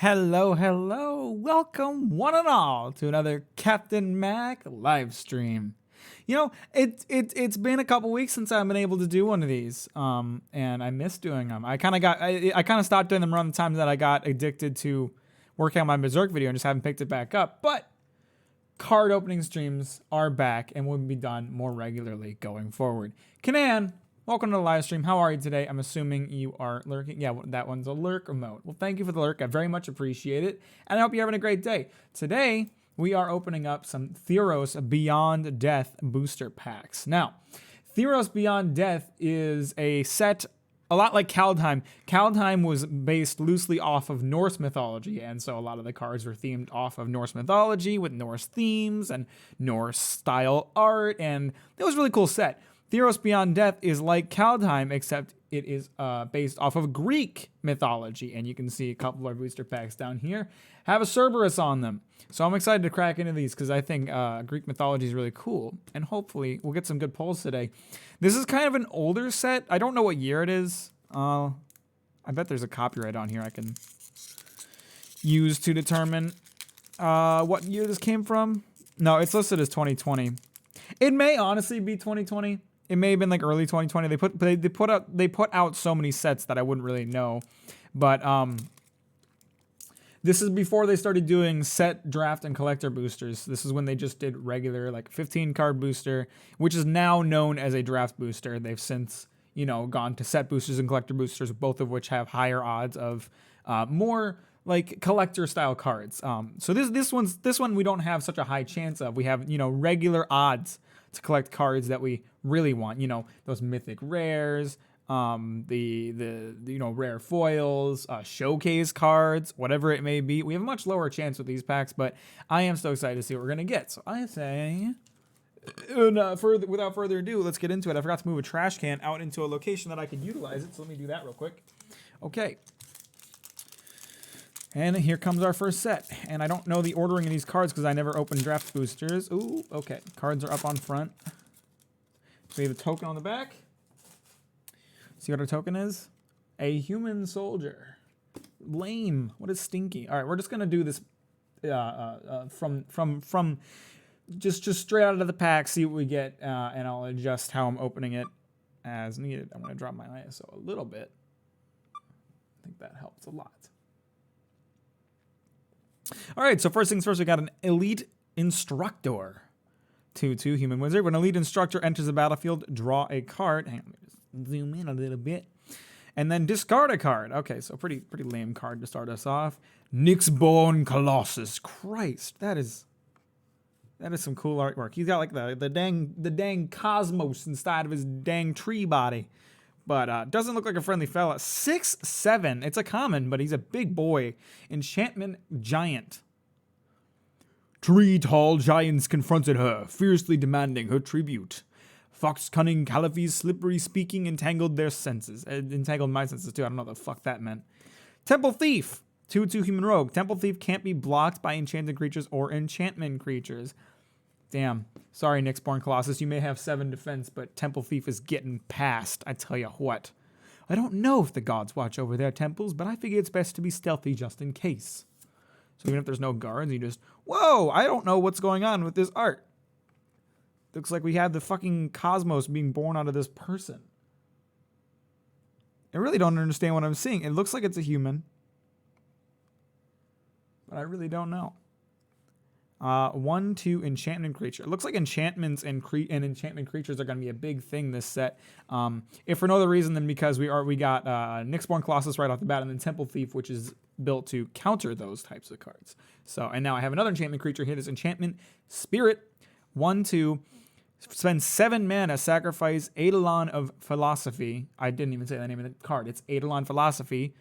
Hello, hello. Welcome one and all to another Captain Mac live stream. It's been a couple weeks since I've been able to do one of these, and I miss doing them. I kind of stopped doing them around the time that I got addicted to working on my Berserk video and just haven't picked it back up. But card opening streams are back and will be done more regularly going forward. Kanan, welcome to the live stream. How are you today? I'm assuming you are lurking. Yeah, that one's a lurk emote. Well, thank you for the lurk. I very much appreciate it. And I hope you're having a great day. Today, we are opening up some Theros Beyond Death booster packs. Now, Theros Beyond Death is a set a lot like Kaldheim. Kaldheim was based loosely off of Norse mythology, and so a lot of the cards were themed off of Norse mythology with Norse themes and Norse style art, and it was a really cool set. Theros Beyond Death is like Kaldheim, except it is based off of Greek mythology, and you can see a couple of our booster packs down here have a Cerberus on them. So I'm excited to crack into these because I think Greek mythology is really cool, and hopefully we'll get some good pulls today. This is kind of an older set. I don't know what year it is. I bet there's a copyright on here I can use to determine what year this came from. No, it's listed as 2020. It may honestly be 2020. It may have been like early 2020. They put out so many sets that I wouldn't really know, but this is before they started doing set, draft, and collector boosters. This is when they just did regular, like 15 card booster, which is now known as a draft booster. They've since, gone to set boosters and collector boosters, both of which have higher odds of more like collector style cards. So this one we don't have such a high chance of. We have, regular odds to collect cards that we really want. Those mythic rares, the rare foils, showcase cards, whatever it may be. We have a much lower chance with these packs, but I am so excited to see what we're gonna get. So I say, without further ado, let's get into it. I forgot to move a trash can out into a location that I could utilize it, so let me do that real quick. Okay. And here comes our first set. And I don't know the ordering of these cards because I never opened draft boosters. Ooh, okay. Cards are up on front. So we have a token on the back. See what our token is? A human soldier. Lame. What is stinky? All right, we're just gonna do this from just straight out of the pack. See what we get, and I'll adjust how I'm opening it as needed. I'm gonna drop my ISO a little bit. I think that helps a lot. All right, so first things first, we got an Elite Instructor. 2/2 human wizard. When an Elite Instructor enters the battlefield, draw a card. Hang on, let me just zoom in a little bit. And then discard a card. Okay, so pretty lame card to start us off. Nyxborn Colossus. Christ, that is some cool artwork. He's got like the dang cosmos inside of his dang tree body. But doesn't look like a friendly fella. 6'7". It's a common, but he's a big boy. Enchantment Giant. 3 tall giants confronted her, fiercely demanding her tribute. Fox cunning, Caliphy's slippery speaking entangled their senses. Entangled my senses too. I don't know what the fuck that meant. Temple Thief. 2/2 human rogue. Temple Thief can't be blocked by enchanted creatures or enchantment creatures. Damn. Sorry, Nyxborn Colossus. You may have 7 defense, but Temple Thief is getting past. I tell you what. I don't know if the gods watch over their temples, but I figure it's best to be stealthy just in case. So even if there's no guards, you just, whoa, I don't know what's going on with this art. Looks like we had the fucking cosmos being born out of this person. I really don't understand what I'm seeing. It looks like it's a human, but I really don't know. 1/2 enchantment creature. It looks like enchantments and enchantment creatures are going to be a big thing this set. If for no other reason than because we got Nyxborn Colossus right off the bat, and then Temple Thief, which is built to counter those types of cards. So, and now I have another enchantment creature here. This Enchantment Spirit. 1/2. Spend 7 mana, sacrifice Eidolon of Philosophy. I didn't even say the name of the card. It's Eidolon Philosophy.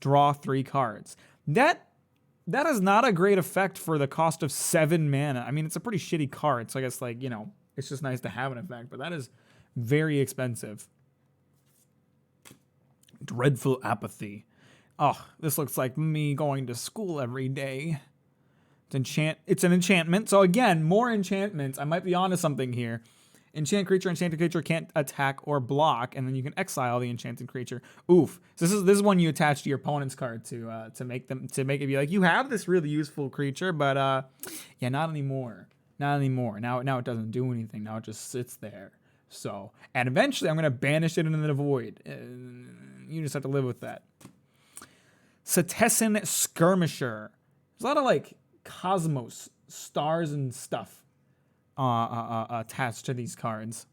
Draw 3 cards. That is not a great effect for the cost of 7 mana. I mean, it's a pretty shitty card, so I guess, like, it's just nice to have an effect, but that is very expensive. Dreadful Apathy. Oh, this looks like me going to school every day. It's an enchantment, so again, more enchantments. I might be onto something here. Enchant creature, enchanted creature can't attack or block, and then you can exile the enchanted creature. Oof. So this is one you attach to your opponent's card to make it be like, you have this really useful creature, but yeah, not anymore. Not anymore. Now it doesn't do anything. Now it just sits there. So, and eventually I'm gonna banish it into the void. You just have to live with that. Cetizen Skirmisher. There's a lot of like cosmos, stars and stuff attached to these cards.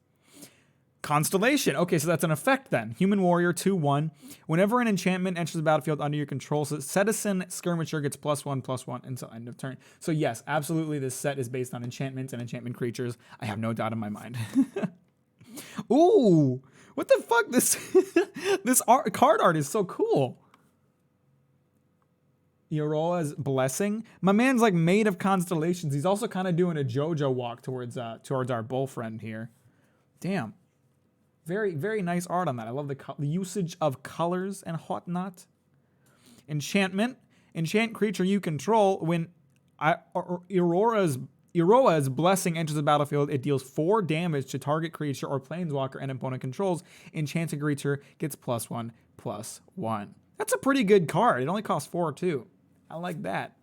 Constellation. Okay, so that's an effect then. Human Warrior 2/1. Whenever an enchantment enters the battlefield under your control, so Cetizen Skirmisher gets +1/+1 until end of turn. So yes, absolutely, this set is based on enchantments and enchantment creatures. I have no doubt in my mind. Ooh, what the fuck? This card art is so cool. Yoroa's Blessing. My man's like made of constellations. He's also kind of doing a JoJo walk towards our bull friend here. Damn. Very, very nice art on that. I love the usage of colors and whatnot. Enchantment. Enchant creature you control. When Yoroa's Blessing enters the battlefield, it deals 4 damage to target creature or planeswalker and opponent controls. Enchanted creature gets +1/+1. That's a pretty good card. It only costs 4 too. I like that.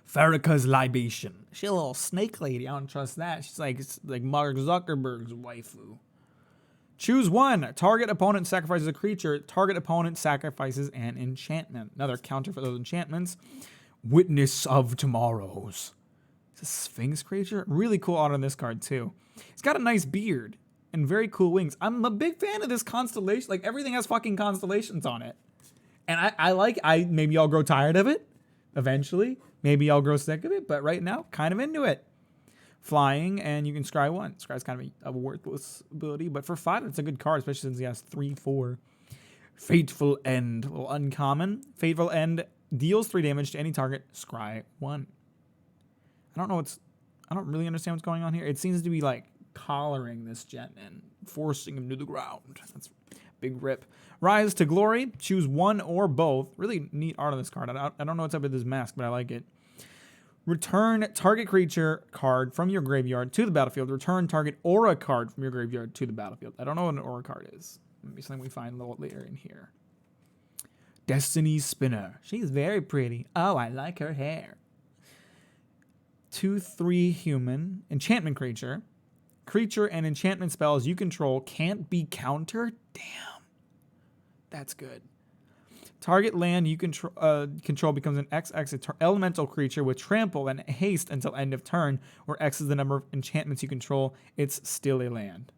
Farrakha's Libation. She's a little snake lady. I don't trust that. She's like Mark Zuckerberg's waifu. Choose one. Target opponent sacrifices a creature. Target opponent sacrifices an enchantment. Another counter for those enchantments. Witness of Tomorrows. It's a Sphinx creature. Really cool art on this card too. It's got a nice beard and very cool wings. I'm a big fan of this constellation. Like, everything has fucking constellations on it. And maybe I'll grow tired of it eventually. Maybe I'll grow sick of it, but right now, kind of into it. Flying, and you can scry 1. Scry's kind of a worthless ability, but for 5, it's a good card, especially since he has 3/4. Fateful End. A little uncommon. Fateful End deals 3 damage to any target. Scry 1. I don't really understand what's going on here. It seems to be like collaring this gent and forcing him to the ground. That's big rip. Rise to Glory. Choose one or both. Really neat art on this card. I don't know what's up with this mask, but I like it. Return target creature card from your graveyard to the battlefield. Return target aura card from your graveyard to the battlefield. I don't know what an aura card is. Maybe something we find a little later in here. Destiny Spinner. She's very pretty. Oh, I like her hair. 2/3 human. Enchantment creature. Creature and enchantment spells you control can't be countered. Damn. That's good. Target land you control becomes an XX elemental creature with trample and haste until end of turn, where X is the number of enchantments you control. It's still a land.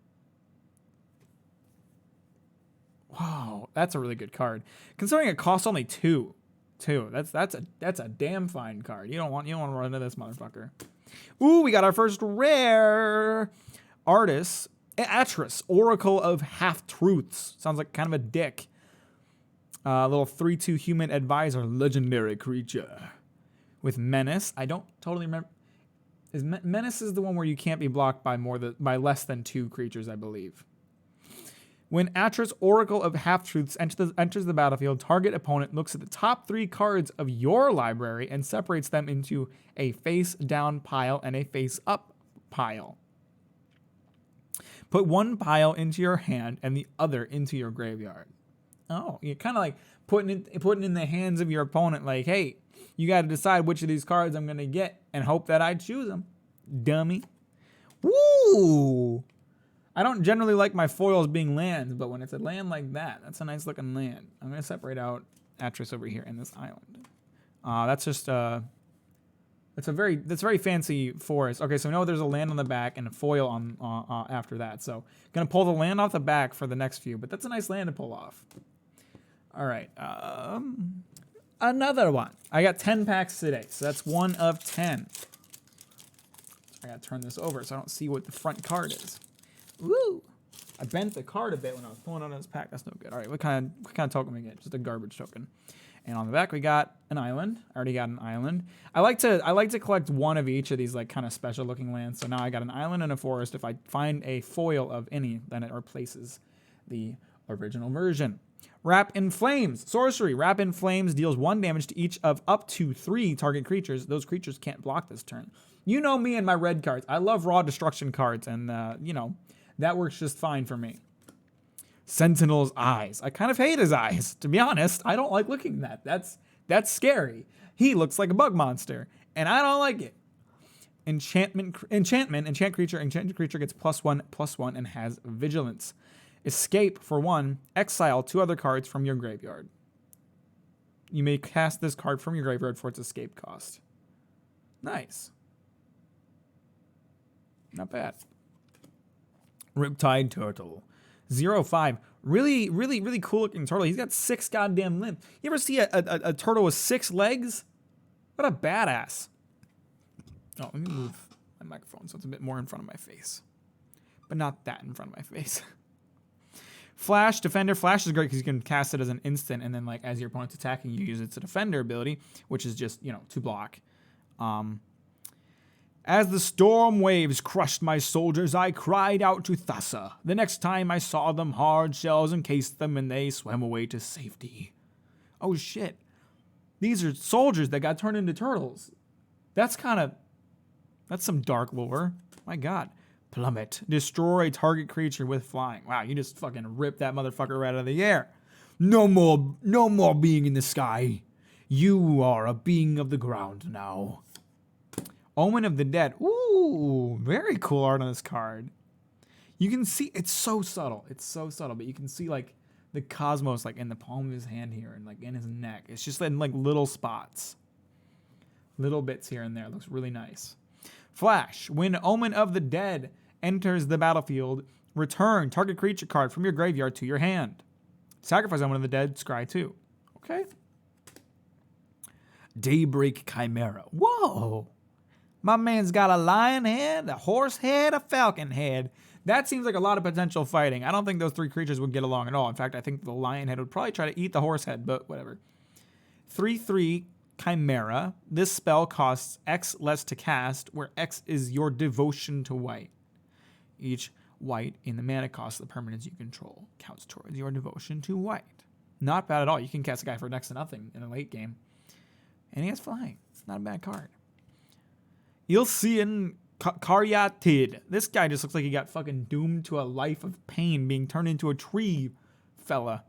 Wow, that's a really good card. Considering it costs only 2. That's a damn fine card. You don't want to run into this motherfucker. Ooh, we got our first rare artist. Atris, Oracle of Half-Truths. Sounds like kind of a dick. Little 3/2 human advisor, legendary creature. With Menace. I don't totally remember. Menace is the one where you can't be blocked by less than 2 creatures, I believe. When Atris, Oracle of Half-Truths enters the battlefield, target opponent looks at the top 3 cards of your library and separates them into a face-down pile and a face-up pile. Put one pile into your hand and the other into your graveyard. Oh, you're kind of like putting in the hands of your opponent, like, hey, you got to decide which of these cards I'm going to get and hope that I choose them. Dummy. Woo! I don't generally like my foils being lands, but when it's a land like that, that's a nice looking land. I'm going to separate out Atris over here in this island. That's just that's a very fancy forest. Okay, so we know there's a land on the back and a foil on after that. So gonna pull the land off the back for the next few, but that's a nice land to pull off. All right, another one. I got 10 packs today, so that's 1 of 10. I gotta turn this over so I don't see what the front card is. Woo! I bent the card a bit when I was pulling on this pack. That's no good. All right, what kind of token we get? Just a garbage token. And on the back we got an island. I already got an island. I like to collect one of each of these like kind of special looking lands. So now I got an island and a forest. If I find a foil of any, then it replaces the original version. Wrap in Flames. Sorcery. Wrap in Flames deals 1 damage to each of up to 3 target creatures. Those creatures can't block this turn. You know me and my red cards. I love raw destruction cards, and, that works just fine for me. Sentinel's eyes. I kind of hate his eyes, to be honest. I don't like looking at that. That's scary. He looks like a bug monster, and I don't like it. Enchant creature gets +1/+1 and has vigilance. Escape for 1, exile 2 other cards from your graveyard. You may cast this card from your graveyard for its escape cost. Nice. Not bad. Riptide Turtle. 0/5. Really, really, really cool looking turtle. He's got 6 goddamn limbs. You ever see a turtle with 6 legs? What a badass. Oh, let me move my microphone so it's a bit more in front of my face. But not that in front of my face. Flash, Defender. Flash is great because you can cast it as an instant, and then like as your opponent's attacking, you use its Defender ability, which is just, to block. As the storm waves crushed my soldiers, I cried out to Thassa. The next time I saw them, hard shells encased them, and they swam away to safety. Oh shit. These are soldiers that got turned into turtles. That's some dark lore. My god. Plummet. Destroy target creature with flying. Wow, you just fucking ripped that motherfucker right out of the air. No more being in the sky. You are a being of the ground now. Omen of the Dead. Ooh, very cool art on this card. You can see, it's so subtle, but you can see like the cosmos like in the palm of his hand here and like in his neck. It's just in like little spots. Little bits here and there. It looks really nice. Flash. When Omen of the Dead enters the battlefield, return target creature card from your graveyard to your hand. Sacrifice Omen of the Dead, scry 2. Okay. Daybreak Chimera. Whoa. My man's got a lion head, a horse head, a falcon head. That seems like a lot of potential fighting. I don't think those 3 creatures would get along at all. In fact, I think the lion head would probably try to eat the horse head, but whatever. 3/3 Chimera. This spell costs X less to cast, where X is your devotion to white. Each white in the mana cost of the permanents you control counts towards your devotion to white. Not bad at all. You can cast a guy for next to nothing in a late game. And he has flying. It's not a bad card. Ilsean Karyatid. This guy just looks like he got fucking doomed to a life of pain, being turned into a tree fella.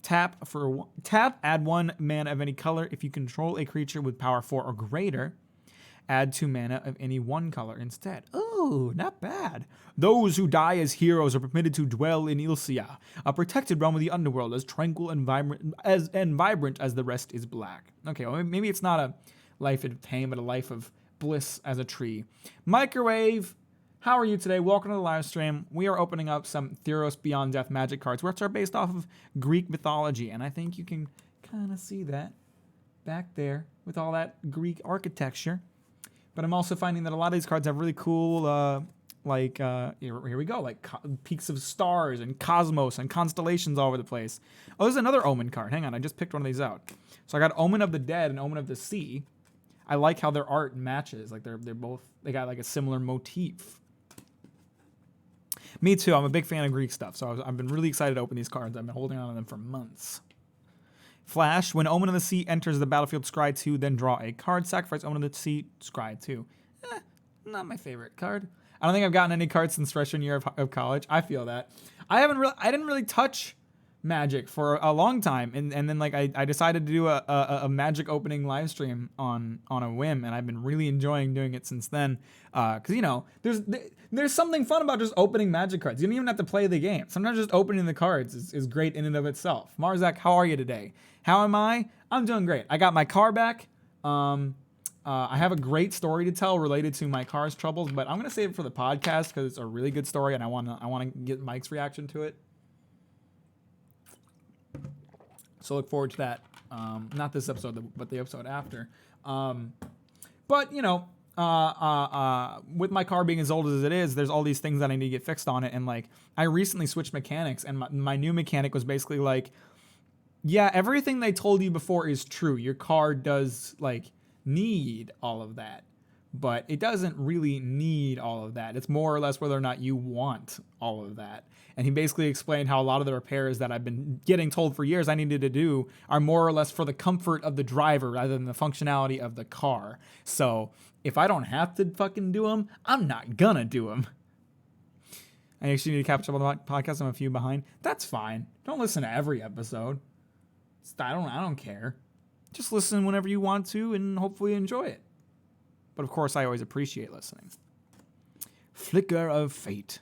Tap, add 1 mana of any color. If you control a creature with power 4 or greater, add 2 mana of any 1 color instead. Ooh, not bad. Those who die as heroes are permitted to dwell in Ilsia, a protected realm of the underworld, as tranquil and vibrant as the rest is black. Okay, well, maybe it's not a life of pain, but a life of bliss as a tree. Microwave. How are you today? Welcome to the live stream. We are opening up some Theros Beyond Death magic cards, which are based off of Greek mythology, and I think you can kind of see that back there with all that Greek architecture. But I'm also finding that a lot of these cards have really cool, here we go, like peaks of stars and cosmos and constellations all over the place. Oh, there's another Omen card. Hang on, I just picked one of these out. So I got Omen of the Dead and Omen of the Sea. I like how their art matches. Like they got like a similar motif. Me too. I'm a big fan of Greek stuff, so I've been really excited to open these cards. I've been holding on to them for months. Flash. When Omen of the Sea enters the battlefield, scry 2, then draw a card. Sacrifice Omen of the Sea, scry 2. Not my favorite card. I don't think I've gotten any cards since freshman year of college. I feel that. I didn't really touch Magic for a long time, and then like I decided to do a Magic opening live stream on a whim, and I've been really enjoying doing it since then. Because there's something fun about just opening Magic cards. You don't even have to play the game. Sometimes just opening the cards is great in and of itself. Marzak, how are you today? How am I? I'm doing great. I got my car back. I have a great story to tell related to my car's troubles, but I'm gonna save it for the podcast because it's a really good story, and I wanna get Mike's reaction to it. So look forward to that. Not this episode, but the episode after. But with my car being as old as it is, there's all these things that I need to get fixed on it. And like, I recently switched mechanics, and my new mechanic was basically like, yeah, everything they told you before is true. Your car does like need all of that, but it doesn't really need all of that. It's more or less whether or not you want all of that. And he basically explained how a lot of the repairs that I've been getting told for years I needed to do are more or less for the comfort of the driver rather than the functionality of the car. So if I don't have to fucking do them, I'm not gonna do them. I actually need to catch up on the podcast. I'm a few behind. That's fine. Don't listen to every episode. I don't care. Just listen whenever you want to and hopefully enjoy it. But of course, I always appreciate listening. Flicker of Fate.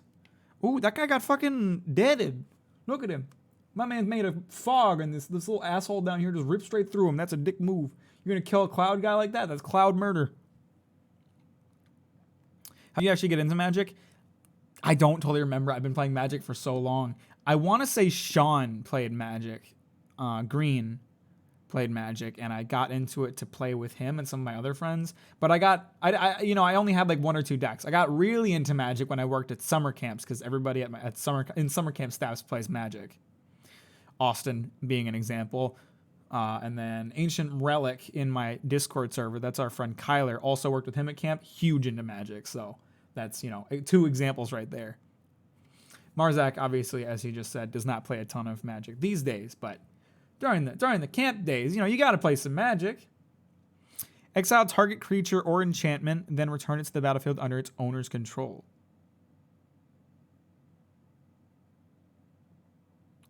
Ooh, that guy got fucking deaded. Look at him. My man made a fog and this little asshole down here just ripped straight through him. That's a dick move. You're going to kill a cloud guy like that? That's cloud murder. How do you actually get into Magic? I don't totally remember. I've been playing Magic for so long. I want to say Sean played Magic. Green played Magic, and I got into it to play with him and some of my other friends. But I only had like 1 or 2 decks. I got really into Magic when I worked at summer camps because everybody in summer camp staffs plays Magic. Austin being an example. And then Ancient Relic in my Discord server, that's our friend Kyler, also worked with him at camp, huge into Magic. So that's, 2 examples right there. Marzak, obviously, as he just said, does not play a ton of Magic these days, but during the camp days, you got to play some Magic. Exile target creature or enchantment, then return it to the battlefield under its owner's control.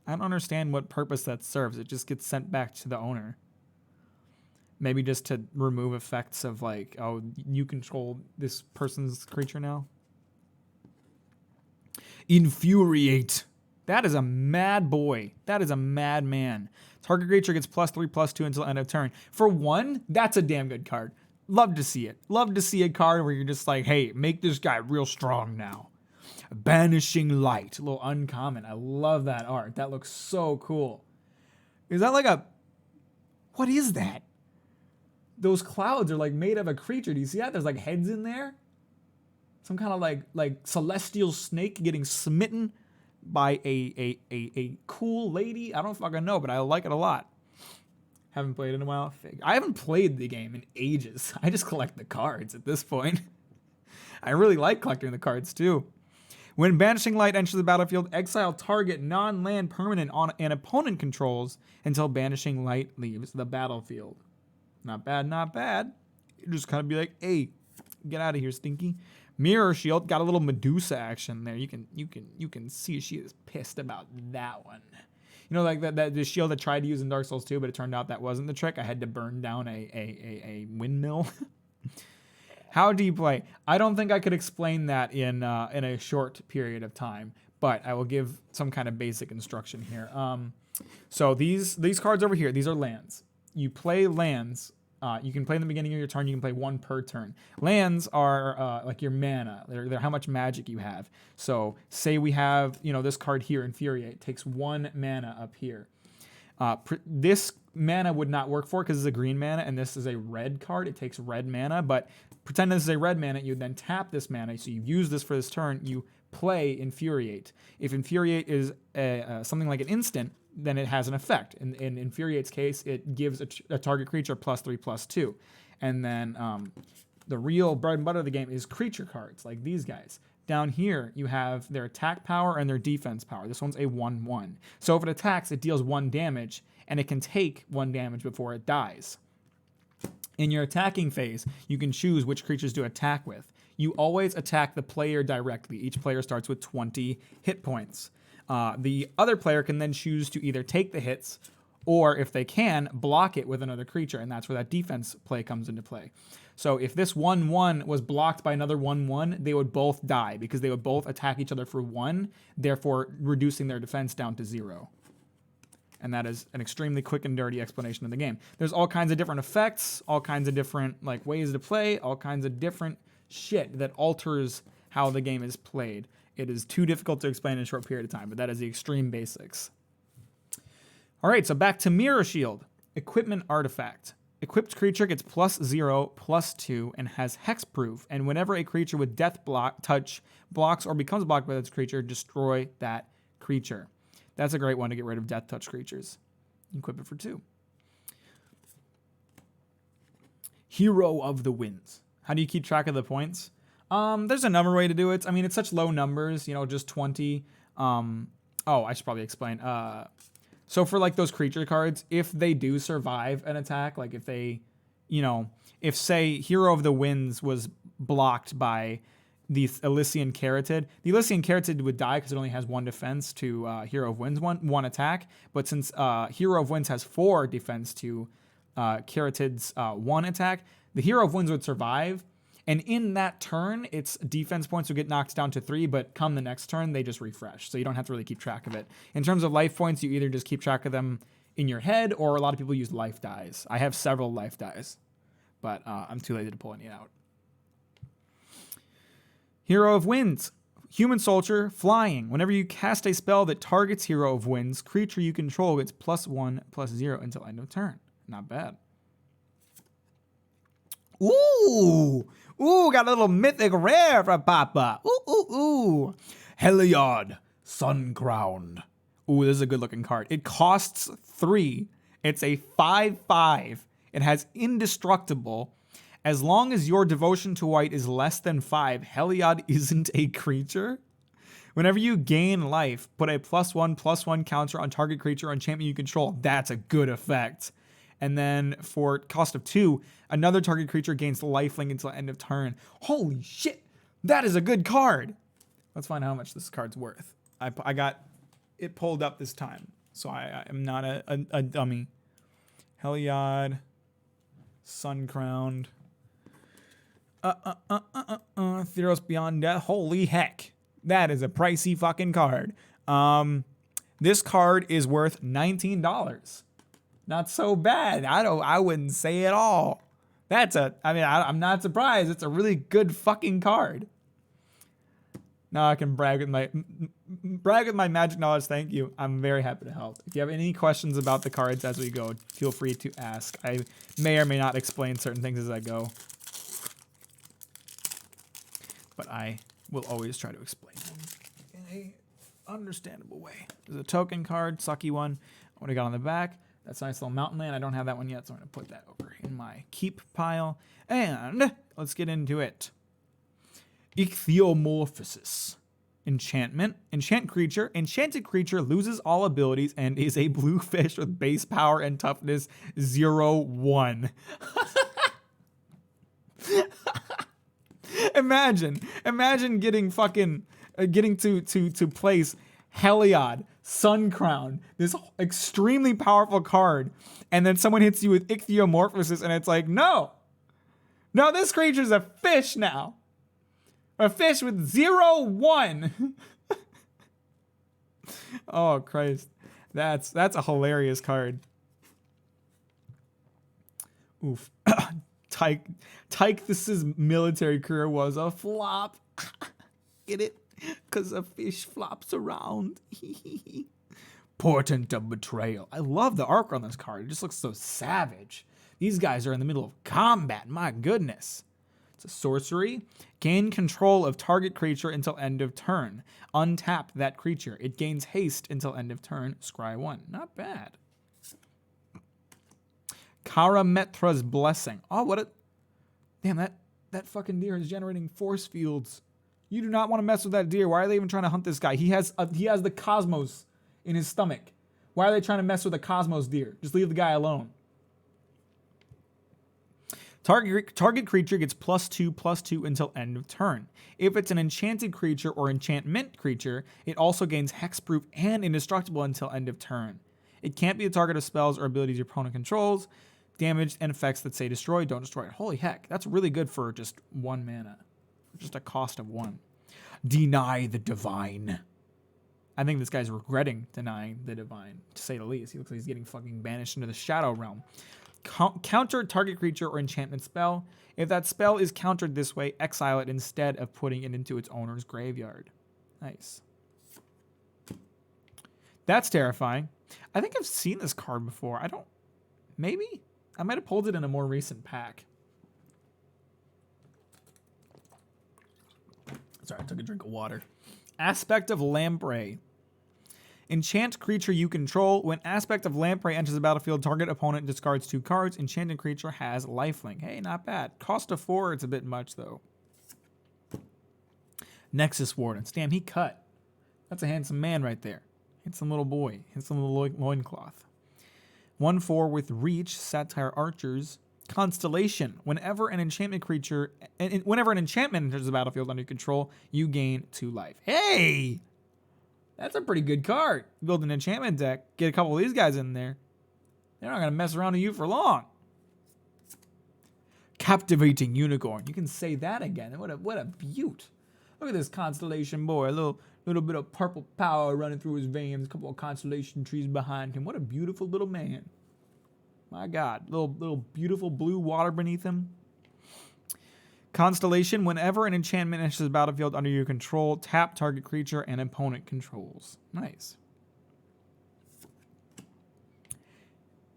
I don't understand what purpose that serves. It just gets sent back to the owner. Maybe just to remove effects of like, oh, you control this person's creature now. Infuriate. That is a mad boy. That is a mad man. Target creature gets +3/+2 until end of turn. For 1, that's a damn good card. Love to see it. Love to see a card where you're just like, hey, make this guy real strong now. Banishing Light. A little uncommon. I love that art. That looks so cool. Is that like a... What is that? Those clouds are like made of a creature. Do you see that? There's like heads in there. Some kind of like celestial snake getting smitten by a cool lady. I don't fucking know, but I like it a lot. Haven't played it in a while. I haven't played the game in ages. I just collect the cards at this point. I really like collecting the cards too. When Banishing Light enters the battlefield, exile target non-land permanent on an opponent controls until Banishing Light leaves the battlefield. Not bad, not bad. You just kind of be like, hey, get out of here, Stinky. Mirror Shield got a little Medusa action there. You can see she is pissed about that one. Like that the shield I tried to use in Dark Souls 2, but it turned out that wasn't the trick. I had to burn down a windmill. How do you play? I don't think I could explain that in a short period of time, but I will give some kind of basic instruction here. So these cards over here, these are lands. You play lands. You can play in the beginning of your turn. You can play 1 per turn. Lands are like your mana. They're how much magic you have. So say we have this card here, Infuriate, takes 1 mana up here. This mana would not work for it because it's a green mana, and this is a red card. It takes red mana, but pretend this is a red mana. You then tap this mana, so you use this for this turn. You play Infuriate. If Infuriate is something like an instant, then it has an effect. In Infuriate's case, it gives a target creature +3/+2. And then the real bread and butter of the game is creature cards, like these guys. Down here, you have their attack power and their defense power. This one's a 1/1. So if it attacks, it deals 1 damage, and it can take 1 damage before it dies. In your attacking phase, you can choose which creatures to attack with. You always attack the player directly. Each player starts with 20 hit points. The other player can then choose to either take the hits or, if they can, block it with another creature, and that's where that defense play comes into play. So if this 1/1 was blocked by another 1/1, they would both die because they would both attack each other for 1, therefore reducing their defense down to 0. And that is an extremely quick and dirty explanation of the game. There's all kinds of different effects, all kinds of different ways to play, all kinds of different shit that alters how the game is played. It is too difficult to explain in a short period of time, but that is the extreme basics. All right, so back to Mirror Shield. Equipment Artifact. Equipped creature gets +0/+2 and has hexproof. And whenever a creature with death touch blocks or becomes blocked by this creature, destroy that creature. That's a great one to get rid of death touch creatures. Equip it for 2. Hero of the Winds. How do you keep track of the points? There's another way to do it. I mean, it's such low numbers, you know, just 20. I should probably explain. So for like those creature cards, if they do survive an attack, like if they, you know, if say Hero of the Winds was blocked by the Elysian Caryatid, the Elysian Caryatid would die because it only has 1 defense to Hero of Winds one attack. But since Hero of Winds has 4 defense to Caryatid's 1 attack, the Hero of Winds would survive. And in that turn, its defense points would get knocked down to 3, but come the next turn, they just refresh. So you don't have to really keep track of it. In terms of life points, you either just keep track of them in your head, or a lot of people use life dies. I have several life dies, but I'm too lazy to pull any out. Hero of Winds. Human Soldier, flying. Whenever you cast a spell that targets Hero of Winds, creature you control gets +1/+0 until end of turn. Not bad. Ooh, got a little mythic rare for Papa. Ooh. Heliod, Sun-Crowned. Ooh, this is a good looking card. It costs 3. It's a 5/5. It has indestructible. As long as your devotion to white is less than 5, Heliod isn't a creature. Whenever you gain life, put a +1/+1 counter on target creature or enchantment you control. That's a good effect. And then for cost of 2, another target creature gains lifelink until end of turn. Holy shit, that is a good card. Let's find out how much this card's worth. I got it pulled up this time, so I am not a dummy. Heliod, Sun-Crowned. Theros Beyond Death. Holy heck, that is a pricey fucking card. This card is worth $19. Not so bad. I wouldn't say at all. I'm not surprised. It's a really good fucking card. Now I can brag with my magic knowledge. Thank you. I'm very happy to help. If you have any questions about the cards as we go, feel free to ask. I may or may not explain certain things as I go, but I will always try to explain them in a understandable way. There's a token card, sucky one. What do we got on the back? That's a nice little mountain land. I don't have that one yet, so I'm going to put that over in my keep pile. And let's get into it. Ichthyomorphosis. Enchantment. Enchanted creature loses all abilities and is a blue fish with base power and toughness 0/1. Imagine getting to place Heliod, Sun-Crowned, this extremely powerful card, and then someone hits you with Ichthyomorphosis, and it's like, no, this creature's a fish now. A fish with 0/1. Oh, Christ. That's a hilarious card. Oof. Tychus's military career was a flop. Get it? Because a fish flops around. Portent of Betrayal. I love the artwork on this card. It just looks so savage. These guys are in the middle of combat. My goodness. It's a sorcery. Gain control of target creature until end of turn. Untap that creature. It gains haste until end of turn. Scry 1. Not bad. Karametra's Blessing. Oh, what a... Damn, that fucking deer is generating force fields. You do not want to mess with that deer. Why are they even trying to hunt this guy? He has the cosmos in his stomach. Why are they trying to mess with a cosmos deer? Just leave the guy alone. Target creature gets +2/+2 until end of turn. If it's an enchanted creature or enchantment creature, it also gains hexproof and indestructible until end of turn. It can't be the target of spells or abilities your opponent controls. Damage and effects that say destroy, don't destroy it. Holy heck, that's really good for just 1 mana. Just a cost of 1. Deny the Divine. I think this guy's regretting denying the Divine, to say the least. He looks like he's getting fucking banished into the Shadow Realm. Counter target creature or enchantment spell. If that spell is countered this way, exile it instead of putting it into its owner's graveyard. Nice. That's terrifying. I think I've seen this card before. Maybe? I might have pulled it in a more recent pack. Sorry, I took a drink of water. Aspect of Lamprey. Enchant creature you control. When aspect of Lamprey enters the battlefield, target opponent discards 2 cards. Enchanted creature has lifelink. Hey, not bad. Cost of 4, it's a bit much though. Nexus Warden. Damn, he cut. That's a handsome man right there. Handsome little boy. Handsome little loincloth. 1/4 with reach. Satire Archers. Constellation. Whenever an enchantment enters the battlefield under your control, you gain 2 life. Hey! That's a pretty good card. Build an enchantment deck. Get a couple of these guys in there. They're not going to mess around with you for long. Captivating Unicorn. You can say that again. What a beaut. Look at this Constellation boy. A little bit of purple power running through his veins. A couple of constellation trees behind him. What a beautiful little man. My God. Little beautiful blue water beneath him. Constellation. Whenever an enchantment enters the battlefield under your control, tap target creature and opponent controls. Nice.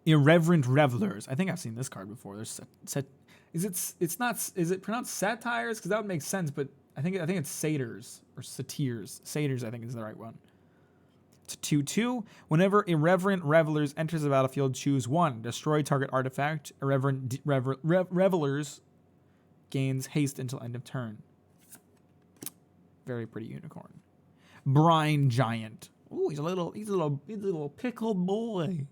Irreverent Revelers. I think I've seen this card before. There's is it pronounced satires? Because that would make sense, but I think it's satyrs or satyrs. Satyrs, I think, is the right one. It's a 2/2. Whenever Irreverent Revelers enters the battlefield, choose 1. Destroy target artifact. Irreverent Revelers gains haste until end of turn. Very pretty unicorn. Brine Giant. Ooh, he's a little pickle boy.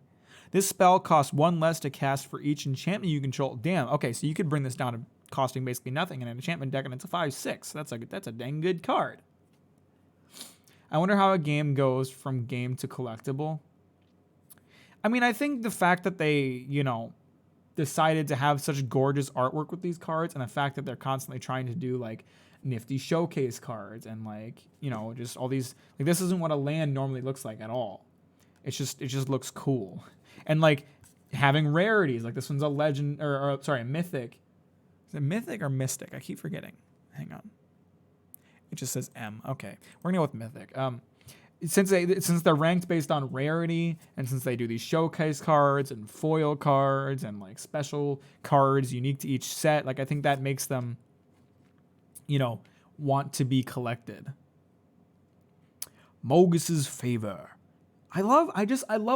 This spell costs 1 less to cast for each enchantment you control. Damn. Okay, so you could bring this down to costing basically nothing in an enchantment deck, and it's a 5/6. That's a dang good card. I wonder how a game goes from game to collectible. I mean, I think the fact that they, decided to have such gorgeous artwork with these cards, and the fact that they're constantly trying to do like nifty showcase cards and just all these, like, this isn't what a land normally looks like at all. It just looks cool. And like having rarities, like this one's a legend or a mythic. Is it mythic or mystic? I keep forgetting. Hang on. It just says M. Okay, we're gonna go with mythic. Since they're ranked based on rarity, and since they do these showcase cards and foil cards and like special cards unique to each set, like I think that makes them, want to be collected. Mogus's Favor. I love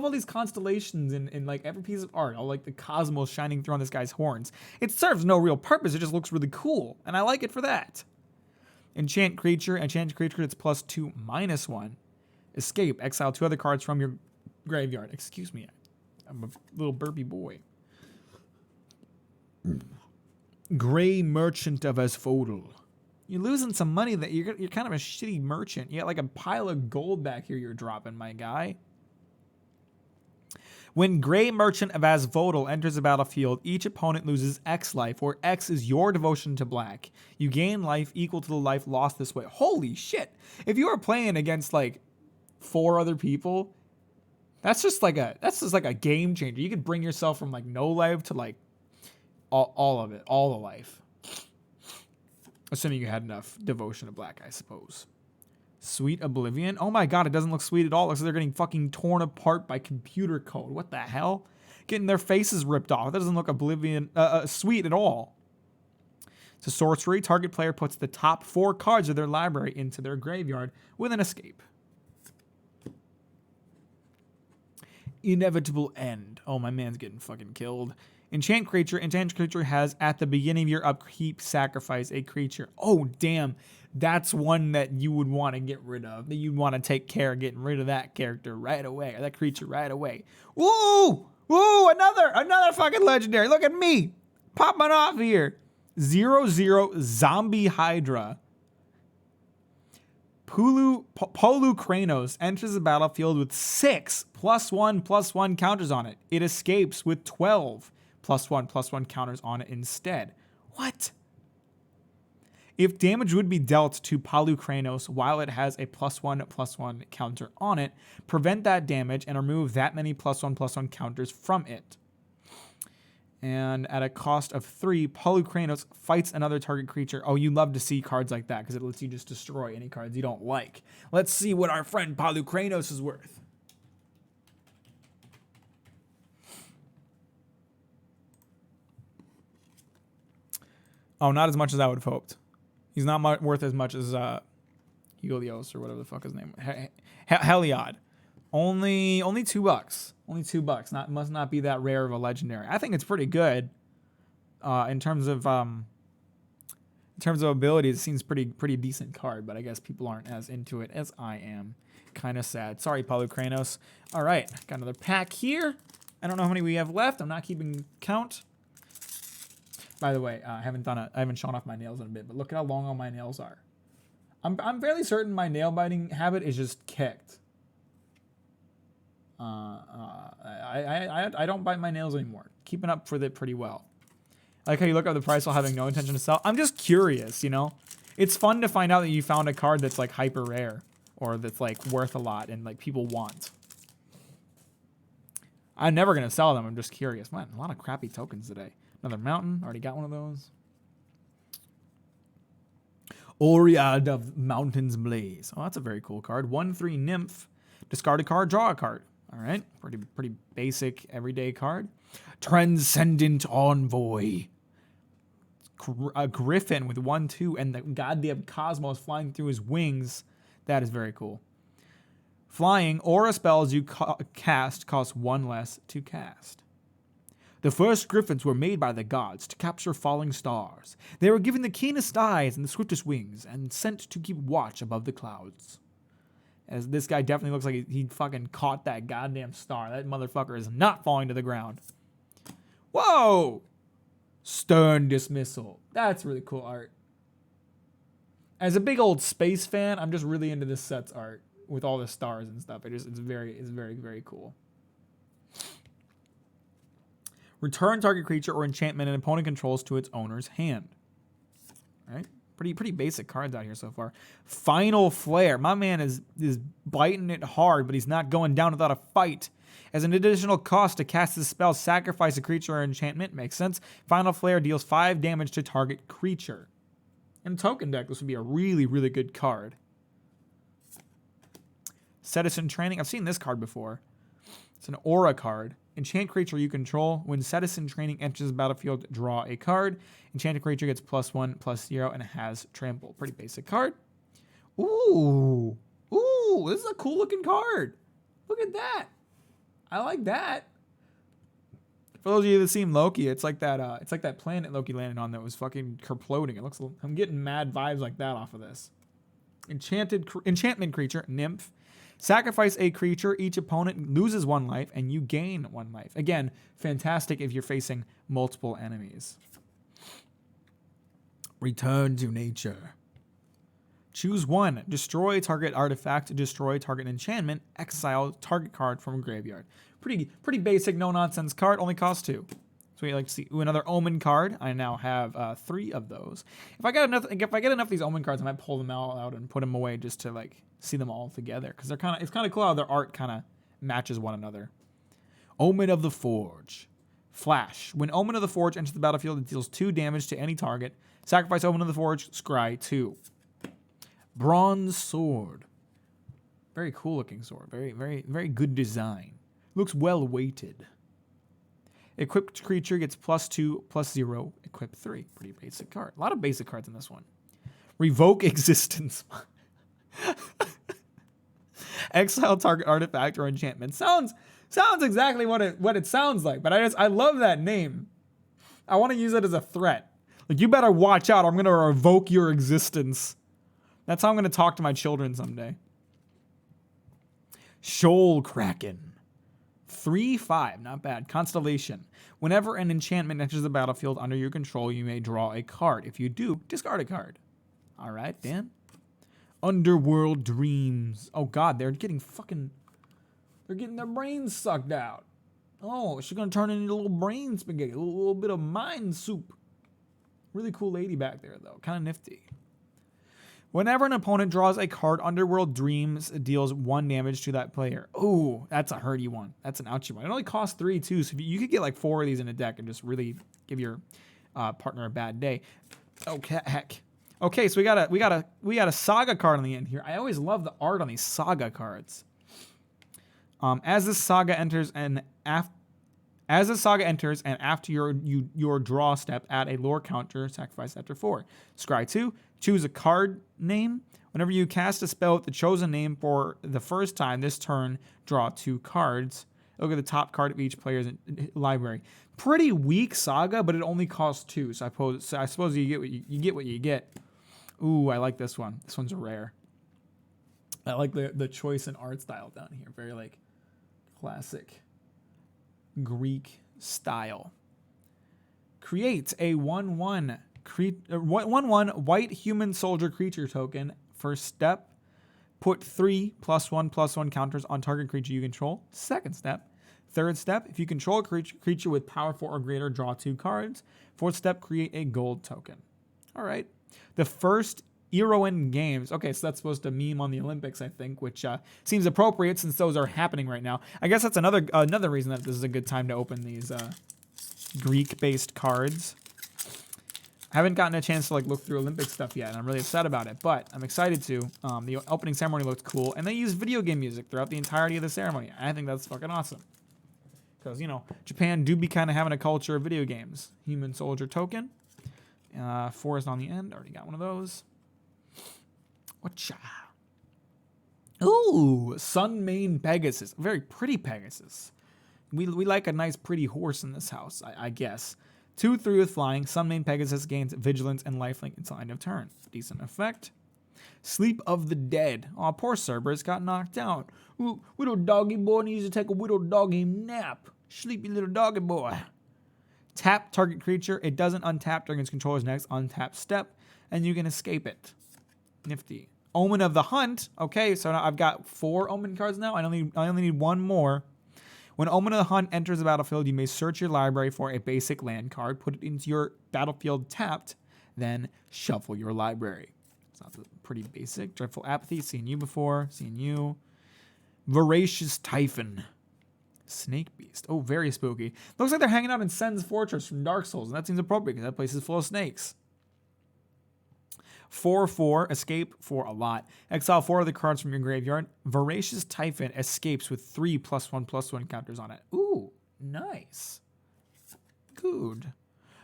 all these constellations in like every piece of art. All like the cosmos shining through on this guy's horns. It serves no real purpose. It just looks really cool, and I like it for that. Enchant creature. Enchant creature. It's +2/-1. Escape. Exile 2 other cards from your graveyard. Excuse me. I'm a little burpy boy. Gray Merchant of Asphodel. You're losing some money. That you're kind of a shitty merchant. You got like a pile of gold back here you're dropping, my guy. When Gray Merchant of Asphodel enters the battlefield, each opponent loses X life, where X is your devotion to black. You gain life equal to the life lost this way. Holy shit. If you are playing against like 4 other people, that's just like a game changer. You could bring yourself from like no life to like all of it, all the life. Assuming you had enough devotion to black, I suppose. Sweet Oblivion. Oh my God, it doesn't look sweet at all. It looks like they're getting fucking torn apart by computer code. What the hell? Getting their faces ripped off. That doesn't look sweet at all. It's a sorcery. Target player puts the top 4 cards of their library into their graveyard with an escape. Inevitable End. Oh, my man's getting fucking killed. Enchant creature. Enchant creature has, at the beginning of your upkeep, sacrifice a creature. Oh, damn. That's one that you would want to get rid of. That you'd want to take care of getting rid of that character right away. Or that creature right away. Woo! Woo! Another fucking legendary. Look at me. Popping off here. 0/0 Zombie Hydra. Polukranos enters the battlefield with 6 +1/+1 counters on it. It escapes with 12 +1/+1 counters on it instead. What? If damage would be dealt to Polukranos while it has a +1/+1 counter on it, prevent that damage and remove that many +1/+1 counters from it. And at a cost of 3, Polukranos fights another target creature. Oh, you love to see cards like that because it lets you just destroy any cards you don't like. Let's see what our friend Polukranos is worth. Oh, not as much as I would have hoped. He's not worth as much as Helios or whatever the fuck his name was. Heliod. Only $2. Only $2. Must not be that rare of a legendary. I think it's pretty good. In terms of abilities, it seems pretty decent card, but I guess people aren't as into it as I am. Kind of sad. Sorry, Palukranos. All right, got another pack here. I don't know how many we have left. I'm not keeping count. By the way, I haven't shown off my nails in a bit, but look at how long all my nails are. I'm fairly certain my nail biting habit is just kicked. I don't bite my nails anymore. Keeping up with it pretty well. I like how you look up the price while having no intention to sell. I'm just curious, you know? It's fun to find out that you found a card that's like hyper rare or that's like worth a lot and like people want. I'm never going to sell them. I'm just curious. Man, a lot of crappy tokens today. Another mountain. Already got one of those. Oread of Mountain's Blaze. Oh, that's a very cool card. 1/3 Nymph. Discard a card, draw a card. All right. Pretty basic everyday card. Transcendent Envoy. A griffin with 1/2 and the goddamn cosmos flying through his wings. That is very cool. Flying, aura spells you cast cost 1 less to cast. The first griffins were made by the gods to capture falling stars. They were given the keenest eyes and the swiftest wings and sent to keep watch above the clouds. As this guy definitely looks like he fucking caught that goddamn star. That motherfucker is not falling to the ground. Whoa! Stern Dismissal. That's really cool art. As a big old space fan, I'm just really into this set's art with all the stars and stuff. It's very, very cool. Return target creature or enchantment an opponent controls to its owner's hand. All right? Pretty basic cards out here so far. Final Flare. My man is biting it hard, but he's not going down without a fight. As an additional cost to cast this spell, sacrifice a creature or enchantment. Makes sense. Final Flare deals 5 damage to target creature. In a token deck, this would be a really, really good card. Citizen Training. I've seen this card before. It's an aura card. Enchant creature you control. When Citizen Training enters the battlefield, draw a card. Enchanted creature gets +1/+0 and has trample. Pretty basic card. Ooh. This is a cool looking card. Look at that. I like that. For those of you that seen Loki, it's like that planet Loki landed on that was fucking kerploding. I'm getting mad vibes like that off of this. Enchantment creature, Nymph. Sacrifice a creature. Each opponent loses 1 life, and you gain 1 life. Again, fantastic if you're facing multiple enemies. Return to nature. Choose 1. Destroy target artifact. Destroy target enchantment. Exile target card from a graveyard. Pretty basic, no nonsense card. Only costs 2. So we like to see another Omen card. I now have 3 of those. If I get enough of these Omen cards, I might pull them all out and put them away just to like see them all together because it's kind of cool how their art kind of matches one another. Omen of the Forge. Flash. When Omen of the Forge enters the battlefield, it deals 2 damage to any target. Sacrifice Omen of the Forge. Scry 2. Bronze Sword. Very cool looking sword. Very good design. Looks well weighted. Equipped creature gets +2/+0. Equip 3. Pretty basic card. A lot of basic cards in this one. Revoke existence. Exile target artifact or enchantment. Sounds exactly what it sounds like, but I love that name. I want to use it as a threat. Like, you better watch out, or I'm going to revoke your existence. That's how I'm going to talk to my children someday. Shoal Kraken. 3/5, not bad. Constellation. Whenever an enchantment enters the battlefield under your control, you may draw a card. If you do, discard a card. All right, Dan. Underworld Dreams. Oh God, they're getting their brains sucked out. Oh, she's gonna turn into a little brain spaghetti, a little bit of mind soup. Really cool lady back there though, kind of nifty. Whenever an opponent draws a card, Underworld Dreams deals 1 damage to that player. Ooh, that's a hurty one. That's an ouchie one. It only costs 3 too, so you could get like 4 of these in a deck and just really give your partner a bad day. Okay, heck. Okay, so we got a Saga card on the end here. I always love the art on these Saga cards. As this Saga enters and after your draw step, add a lore counter, sacrifice after 4. Scry 2, choose a card name. Whenever you cast a spell with the chosen name for the first time this turn, draw 2 cards. Look at the top card of each player's library. Pretty weak Saga, but it only costs 2. So I suppose you get what you get. Ooh, I like this one. This one's rare. I like the choice in art style down here. Very like classic Greek style. Create a 1/1 white human soldier creature token. First step, put 3 +1/+1 counters on target creature you control. Second step. Third step, if you control a creature with power 4 or greater, draw 2 cards. Fourth step, create a gold token. All right. The first Eroin Games. Okay, so that's supposed to meme on the Olympics, I think, which seems appropriate since those are happening right now. I guess that's another reason that this is a good time to open these Greek-based cards. I haven't gotten a chance to like look through Olympic stuff yet, and I'm really upset about it, but I'm excited to. The opening ceremony looked cool, and they used video game music throughout the entirety of the ceremony. I think that's fucking awesome. Because, you know, Japan do be kind of having a culture of video games. Human soldier token. Forest on the end. Already got one of those. Whatcha? Ooh, Sunmane Pegasus. Very pretty Pegasus. We like a nice pretty horse in this house, I guess. 2/3 with flying. Sunmane Pegasus gains vigilance and lifelink until end of turn. Decent effect. Sleep of the Dead. Aw, poor Cerberus got knocked out. Ooh, little doggy boy needs to take a little doggy nap. Sleepy little doggy boy. Tap target creature. It doesn't untap during its controller's next untap step, and you can escape it. Nifty. Omen of the Hunt. Okay, so now I've got 4 Omen cards now. I only need 1 more. When Omen of the Hunt enters the battlefield, you may search your library for a basic land card, put it into your battlefield tapped, then shuffle your library. Sounds pretty basic. Dreadful Apathy. Seen you before. Seen you. Voracious Typhon. Snake Beast. Oh, very spooky. Looks like they're hanging out in Sen's Fortress from Dark Souls, and that seems appropriate because that place is full of snakes. 4/4, escape for a lot. Exile 4 of the cards from your graveyard. Voracious Typhon escapes with 3 +1/+1 counters on it. Ooh, nice. Good.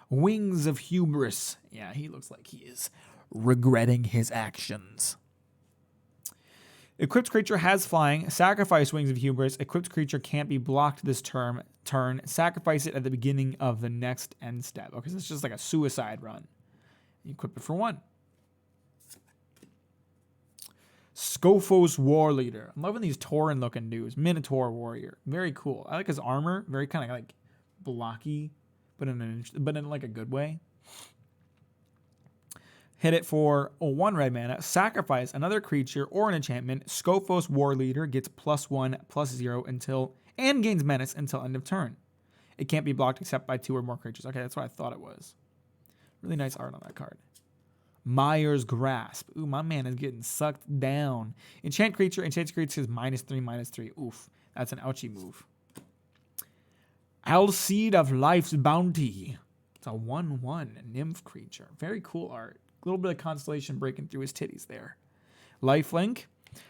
Wings of Hubris. Yeah, he looks like he is regretting his actions. Equipped creature has flying. Sacrifice Wings of Hubris. Equipped creature can't be blocked this turn. Sacrifice it at the beginning of the next end step. Okay, so it's just like a suicide run. You equip it for 1. Scophos War Leader. I'm loving these Tauren looking dudes. Minotaur Warrior. Very cool. I like his armor. Very kind of like blocky, but in like a good way. Hit it for 1 red mana. Sacrifice another creature or an enchantment. Scophos War Leader gets +1/+0 until and gains menace until end of turn. It can't be blocked except by 2 or more creatures. Okay, that's what I thought it was. Really nice art on that card. Myers Grasp. Ooh, my man is getting sucked down. Enchant creature is -3/-3. Oof, that's an ouchie move. Alseid of Life's Bounty. It's a 1/1 nymph creature. Very cool art. A little bit of constellation breaking through his titties there. Lifelink.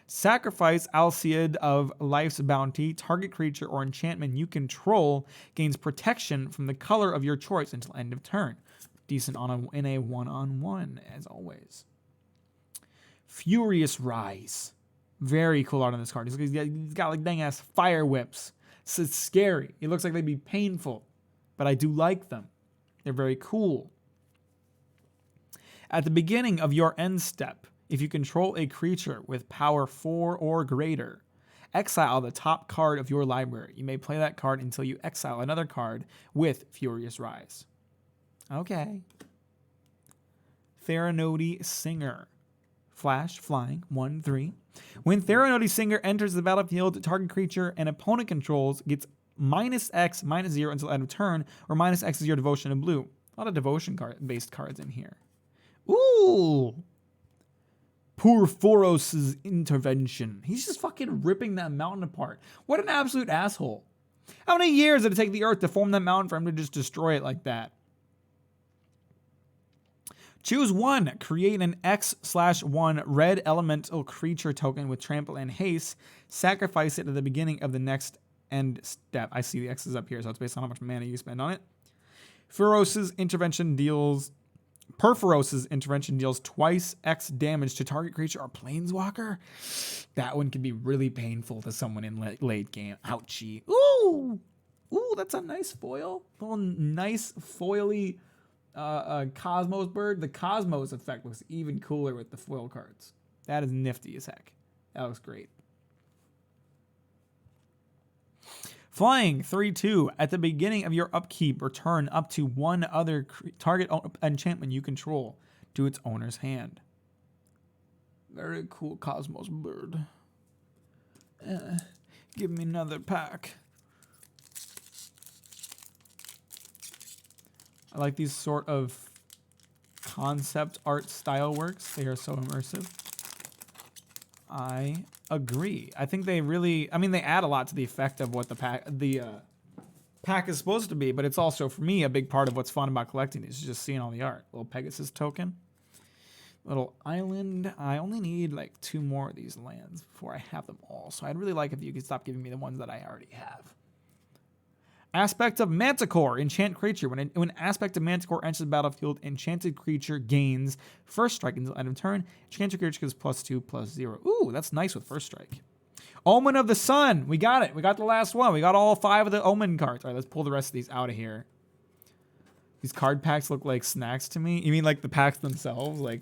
Sacrifice Alseid of Life's Bounty. Target creature or enchantment you control gains protection from the color of your choice until end of turn. Decent in a 1/1, as always. Furious Rise. Very cool art on this card. He's got like dang-ass fire whips. So it's scary. It looks like they'd be painful, but I do like them. They're very cool. At the beginning of your end step, if you control a creature with power 4 or greater, exile the top card of your library. You may play that card until you exile another card with Furious Rise. Okay. Theranodi Singer. Flash, flying, 1/3. When Theranodi Singer enters the battlefield, target creature an opponent controls gets -X, -0 until end of turn, or -X is your devotion in blue. A lot of devotion-based cards in here. Ooh! Poor Thoros' intervention. He's just fucking ripping that mountain apart. What an absolute asshole. How many years did it take the Earth to form that mountain for him to just destroy it like that? Choose 1. Create an X/1 red elemental creature token with trample and haste. Sacrifice it at the beginning of the next end step. I see the X's up here, so it's based on how much mana you spend on it. Thoros' intervention deals Perforos's intervention deals twice X damage to target creature or planeswalker. That one can be really painful to someone in late game. Ouchie. Ooh, that's a nice foil. Little nice foily Cosmos bird. The Cosmos effect looks even cooler with the foil cards. That is nifty as heck. That looks great. Flying 3/2. At the beginning of your upkeep, return up to one other target enchantment you control to its owner's hand. Very cool Cosmos bird. Give me another pack. I like these sort of concept art style works. They are so immersive. I agree. I think they really, they add a lot to the effect of what the pack is supposed to be, but it's also, for me, a big part of what's fun about collecting these is just seeing all the art. Little Pegasus token. Little island. I only need like 2 more of these lands before I have them all, so I'd really like if you could stop giving me the ones that I already have. Aspect of Manticore. Enchant creature. When Aspect of Manticore enters the battlefield, enchanted creature gains first strike until end of turn. Enchanted creature gets +2/+0. Ooh, that's nice with first strike. Omen of the Sun. We got it. We got the last one. We got all 5 of the Omen cards. All right, let's pull the rest of these out of here. These card packs look like snacks to me. You mean like the packs themselves? Like,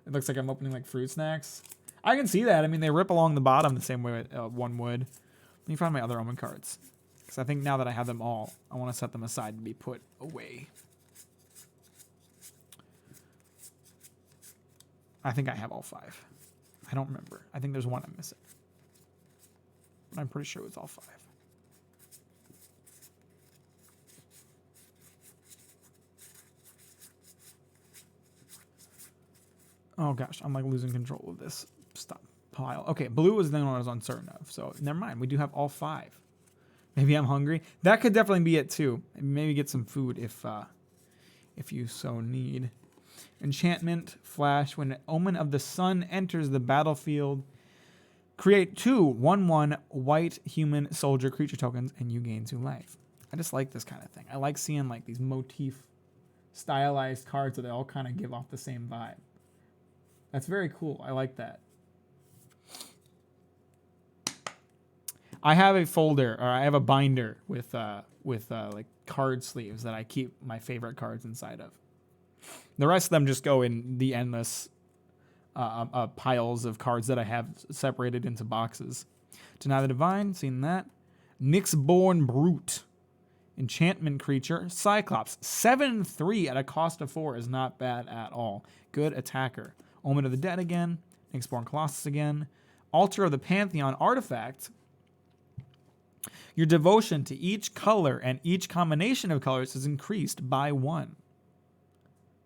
it looks like I'm opening like fruit snacks. I can see that. They rip along the bottom the same way one would. Let me find my other Omen cards. Because I think now that I have them all, I want to set them aside to be put away. I think I have all 5. I don't remember. I think there's one I'm missing. But I'm pretty sure it's all 5. Oh gosh, I'm like losing control of this pile. Okay, blue was the one I was uncertain of. So never mind. We do have all 5. Maybe I'm hungry. That could definitely be it too. Maybe get some food if you so need. Enchantment, flash. When an Omen of the Sun enters the battlefield, create 2 1/1 white human soldier creature tokens and you gain 2 life. I just like this kind of thing. I like seeing like these motif stylized cards that they all kind of give off the same vibe. That's very cool. I like that. I have a folder, or I have a binder with like card sleeves that I keep my favorite cards inside of. The rest of them just go in the endless piles of cards that I have separated into boxes. Deny the Divine, seen that. Nyxborn Brute. Enchantment creature. Cyclops. 7/3 at a cost of 4 is not bad at all. Good attacker. Omen of the Dead again. Nyxborn Colossus again. Altar of the Pantheon artifact. Your devotion to each color and each combination of colors is increased by 1.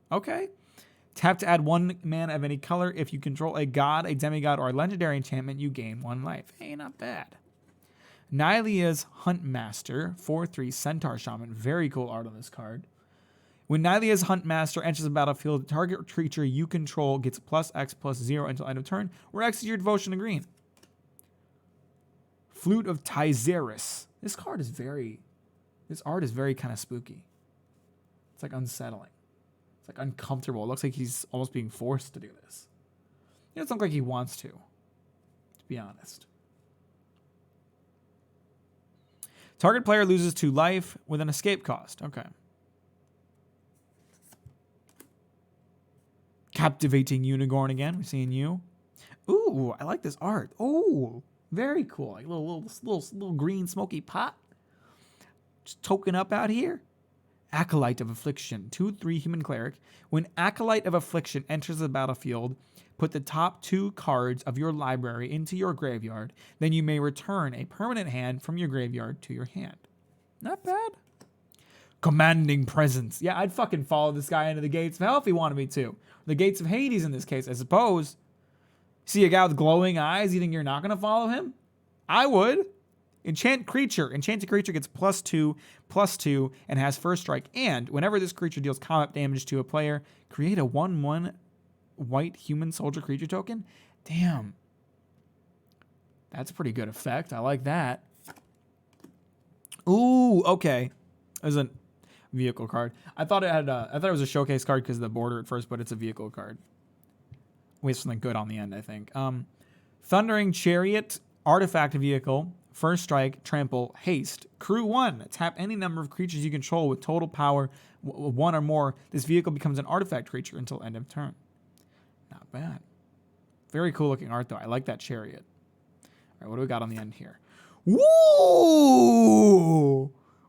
Okay. Tap to add 1 mana of any color. If you control a god, a demigod, or a legendary enchantment, you gain 1 life. Hey, not bad. Nylea's Huntmaster, 4/3 Centaur Shaman. Very cool art on this card. When Nylea's Huntmaster enters the battlefield, target creature you control gets +X/+0 until end of turn, where X is your devotion to green. Flute of Tyzeris. This art is very kind of spooky. It's like unsettling. It's like uncomfortable. It looks like he's almost being forced to do this. It doesn't look like he wants to be honest. Target player loses 2 life with an escape cost. Okay. Captivating Unicorn again. We're seeing you. Ooh, I like this art. Ooh. Very cool. Like little green smoky pot. Just token up out here. Acolyte of Affliction. 2/3 human cleric. When Acolyte of Affliction enters the battlefield, put the top 2 cards of your library into your graveyard. Then you may return a permanent hand from your graveyard to your hand. Not bad. Commanding Presence. Yeah, I'd fucking follow this guy into the gates of hell if he wanted me to. The gates of Hades in this case, I suppose. See a guy with glowing eyes, you think you're not going to follow him? I would. Enchanted creature gets +2/+2 and has first strike. And whenever this creature deals combat damage to a player, create a 1/1 white human soldier creature token. Damn. That's a pretty good effect. I like that. Ooh, okay. vehicle card. I thought it had. I thought it was a showcase card because of the border at first, but it's a vehicle card. We have something good on the end, I think. Thundering Chariot, artifact vehicle, first strike, trample, haste. Crew 1, tap any number of creatures you control with total power 1 or more. This vehicle becomes an artifact creature until end of turn. Not bad. Very cool looking art, though. I like that chariot. All right, what do we got on the end here? Woo!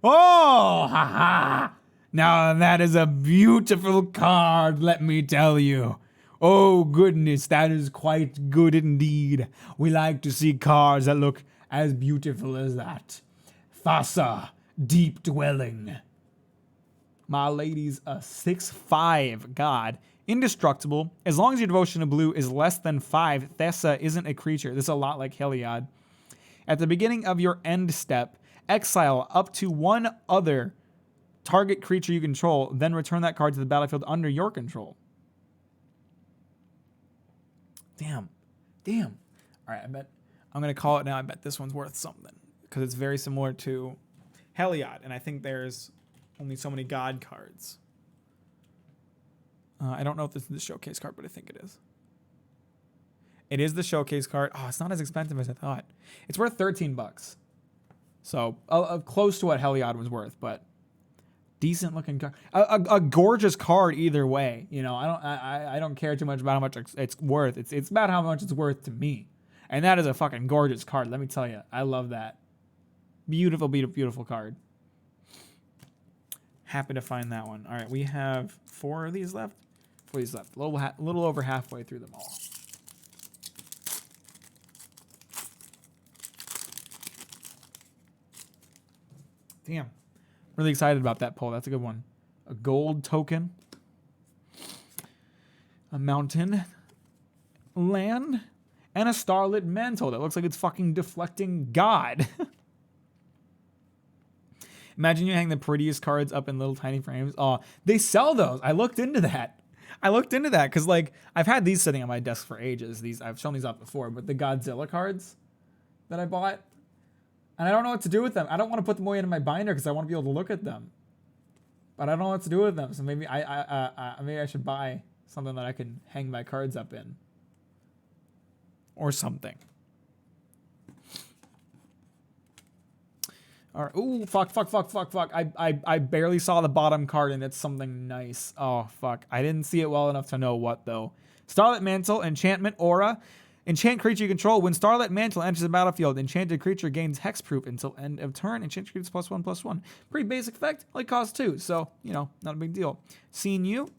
Oh, haha! Now that is a beautiful card, let me tell you. Oh, goodness, that is quite good indeed. We like to see cards that look as beautiful as that. Thassa, Deep Dwelling. My lady's a 6/5 god. Indestructible. As long as your devotion to blue is less than 5, Thassa isn't a creature. This is a lot like Heliod. At the beginning of your end step, exile up to one other target creature you control, then return that card to the battlefield under your control. Damn. All right, I bet I'm going to call it now. I bet this one's worth something because it's very similar to Heliod, and I think there's only so many god cards. I don't know if this is the showcase card, but I think it is. It is the showcase card. Oh, it's not as expensive as I thought. It's worth $13. So close to what Heliod was worth, but decent looking card. A gorgeous card either way. You know, I don't care too much about how much it's worth. It's about how much it's worth to me. And that is a fucking gorgeous card. Let me tell you, I love that. Beautiful, beautiful, beautiful card. Happy to find that one. All right, we have 4 of these left. 4 of these left. A little over halfway through them all. Damn. Really excited about that pull. That's a good one. A gold token. A mountain. Land. And a starlit mantle that looks like it's fucking deflecting God. Imagine you hang the prettiest cards up in little tiny frames. Oh, they sell those. I looked into that because like I've had these sitting on my desk for ages. I've shown these off before, but the Godzilla cards that I bought, and I don't know what to do with them. I don't want to put them away into my binder because I want to be able to look at them, but I don't know what to do with them. So maybe I should buy something that I can hang my cards up in, or something. All right. Ooh, fuck. I barely saw the bottom card and it's something nice. Oh, fuck. I didn't see it well enough to know what, though. Starlit Mantle, Enchantment, Aura. Enchant creature you control. When Starlit Mantle enters the battlefield, enchanted creature gains hexproof until end of turn. Enchanted creatures +1/+1. Pretty basic effect. Only costs 2, so, you know, not a big deal. Seen you.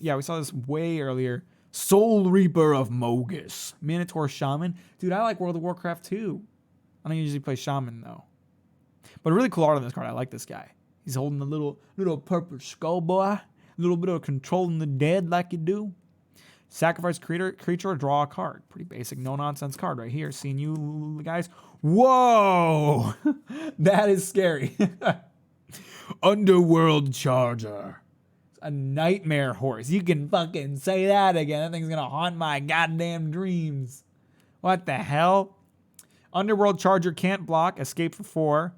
Yeah, we saw this way earlier. Soul Reaper of Mogus. Minotaur Shaman. Dude, I like World of Warcraft too. I don't usually play Shaman though. But really cool art on this card. I like this guy. He's holding a little purple skull boy. A little bit of controlling the dead like you do. Sacrifice creature, draw a card. Pretty basic, no nonsense card right here. Seeing you guys. Whoa! That is scary. Underworld Charger. A nightmare horse. You can fucking say that again. That thing's gonna haunt my goddamn dreams. What the hell? Underworld Charger can't block. Escape for 4.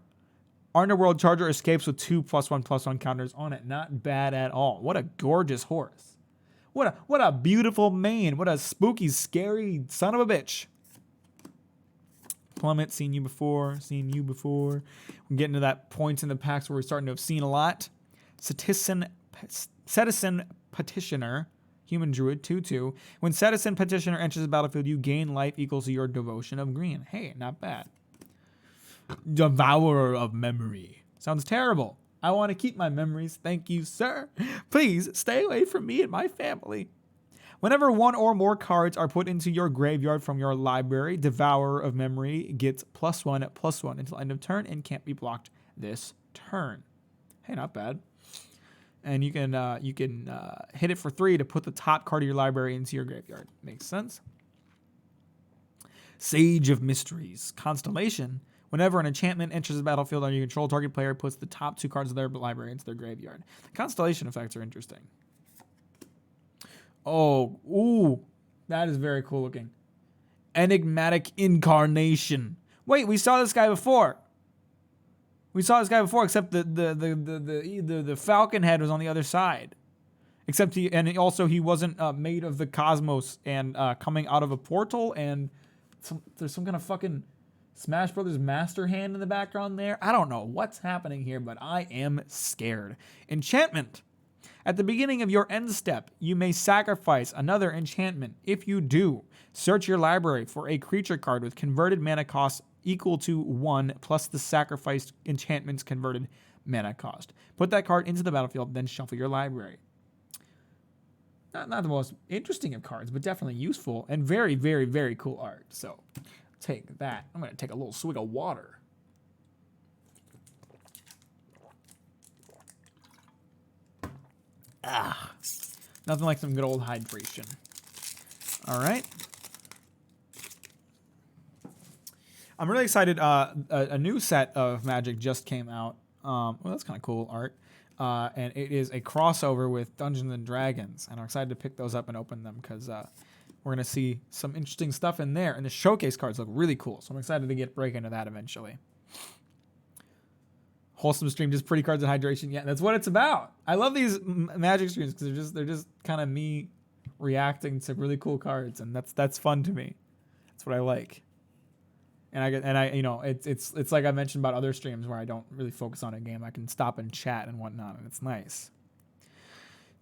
Underworld Charger escapes with 2 +1/+1 counters on it. Not bad at all. What a gorgeous horse. What a beautiful mane. What a spooky, scary son of a bitch. Plummet, seen you before. We're getting to that point in the packs where we're starting to have seen a lot. Citizen Petitioner, Human Druid, 2/2. When Citizen Petitioner enters the battlefield, you gain life equals to your devotion of green. Hey, not bad. Devourer of Memory. Sounds terrible. I want to keep my memories. Thank you, sir. Please stay away from me and my family. Whenever 1 or more cards are put into your graveyard from your library, Devourer of Memory gets +1/+1 until end of turn and can't be blocked this turn. Hey, not bad. And you can hit it for 3 to put the top card of your library into your graveyard. Makes sense. Sage of Mysteries. Constellation. Whenever an enchantment enters the battlefield under your control, target player puts the top 2 cards of their library into their graveyard. The constellation effects are interesting. Oh, ooh, that is very cool looking. Enigmatic Incarnation. Wait, we saw this guy before. We saw this guy before, except the falcon head was on the other side. Except he wasn't made of the cosmos and coming out of a portal, and there's some kind of fucking Smash Brothers Master Hand in the background there. I don't know what's happening here, but I am scared. Enchantment. At the beginning of your end step, you may sacrifice another enchantment. If you do, search your library for a creature card with converted mana cost equal to 1 plus the sacrificed enchantment's converted mana cost. Put that card into the battlefield, then shuffle your library. Not the most interesting of cards, but definitely useful and very, very, very cool art. So take that. I'm going to take a little swig of water. Nothing like some good old hydration. All right. I'm really excited. A new set of Magic just came out. Well, that's kind of cool art. And it is a crossover with Dungeons and Dragons. And I'm excited to pick those up and open them because we're going to see some interesting stuff in there. And the showcase cards look really cool. So I'm excited to break into that eventually. Wholesome stream, just pretty cards and hydration. Yeah, that's what it's about. I love these Magic streams because they're just kind of me reacting to really cool cards. And that's fun to me. That's what I like. And I it's like I mentioned about other streams where I don't really focus on a game. I can stop and chat and whatnot, and it's nice.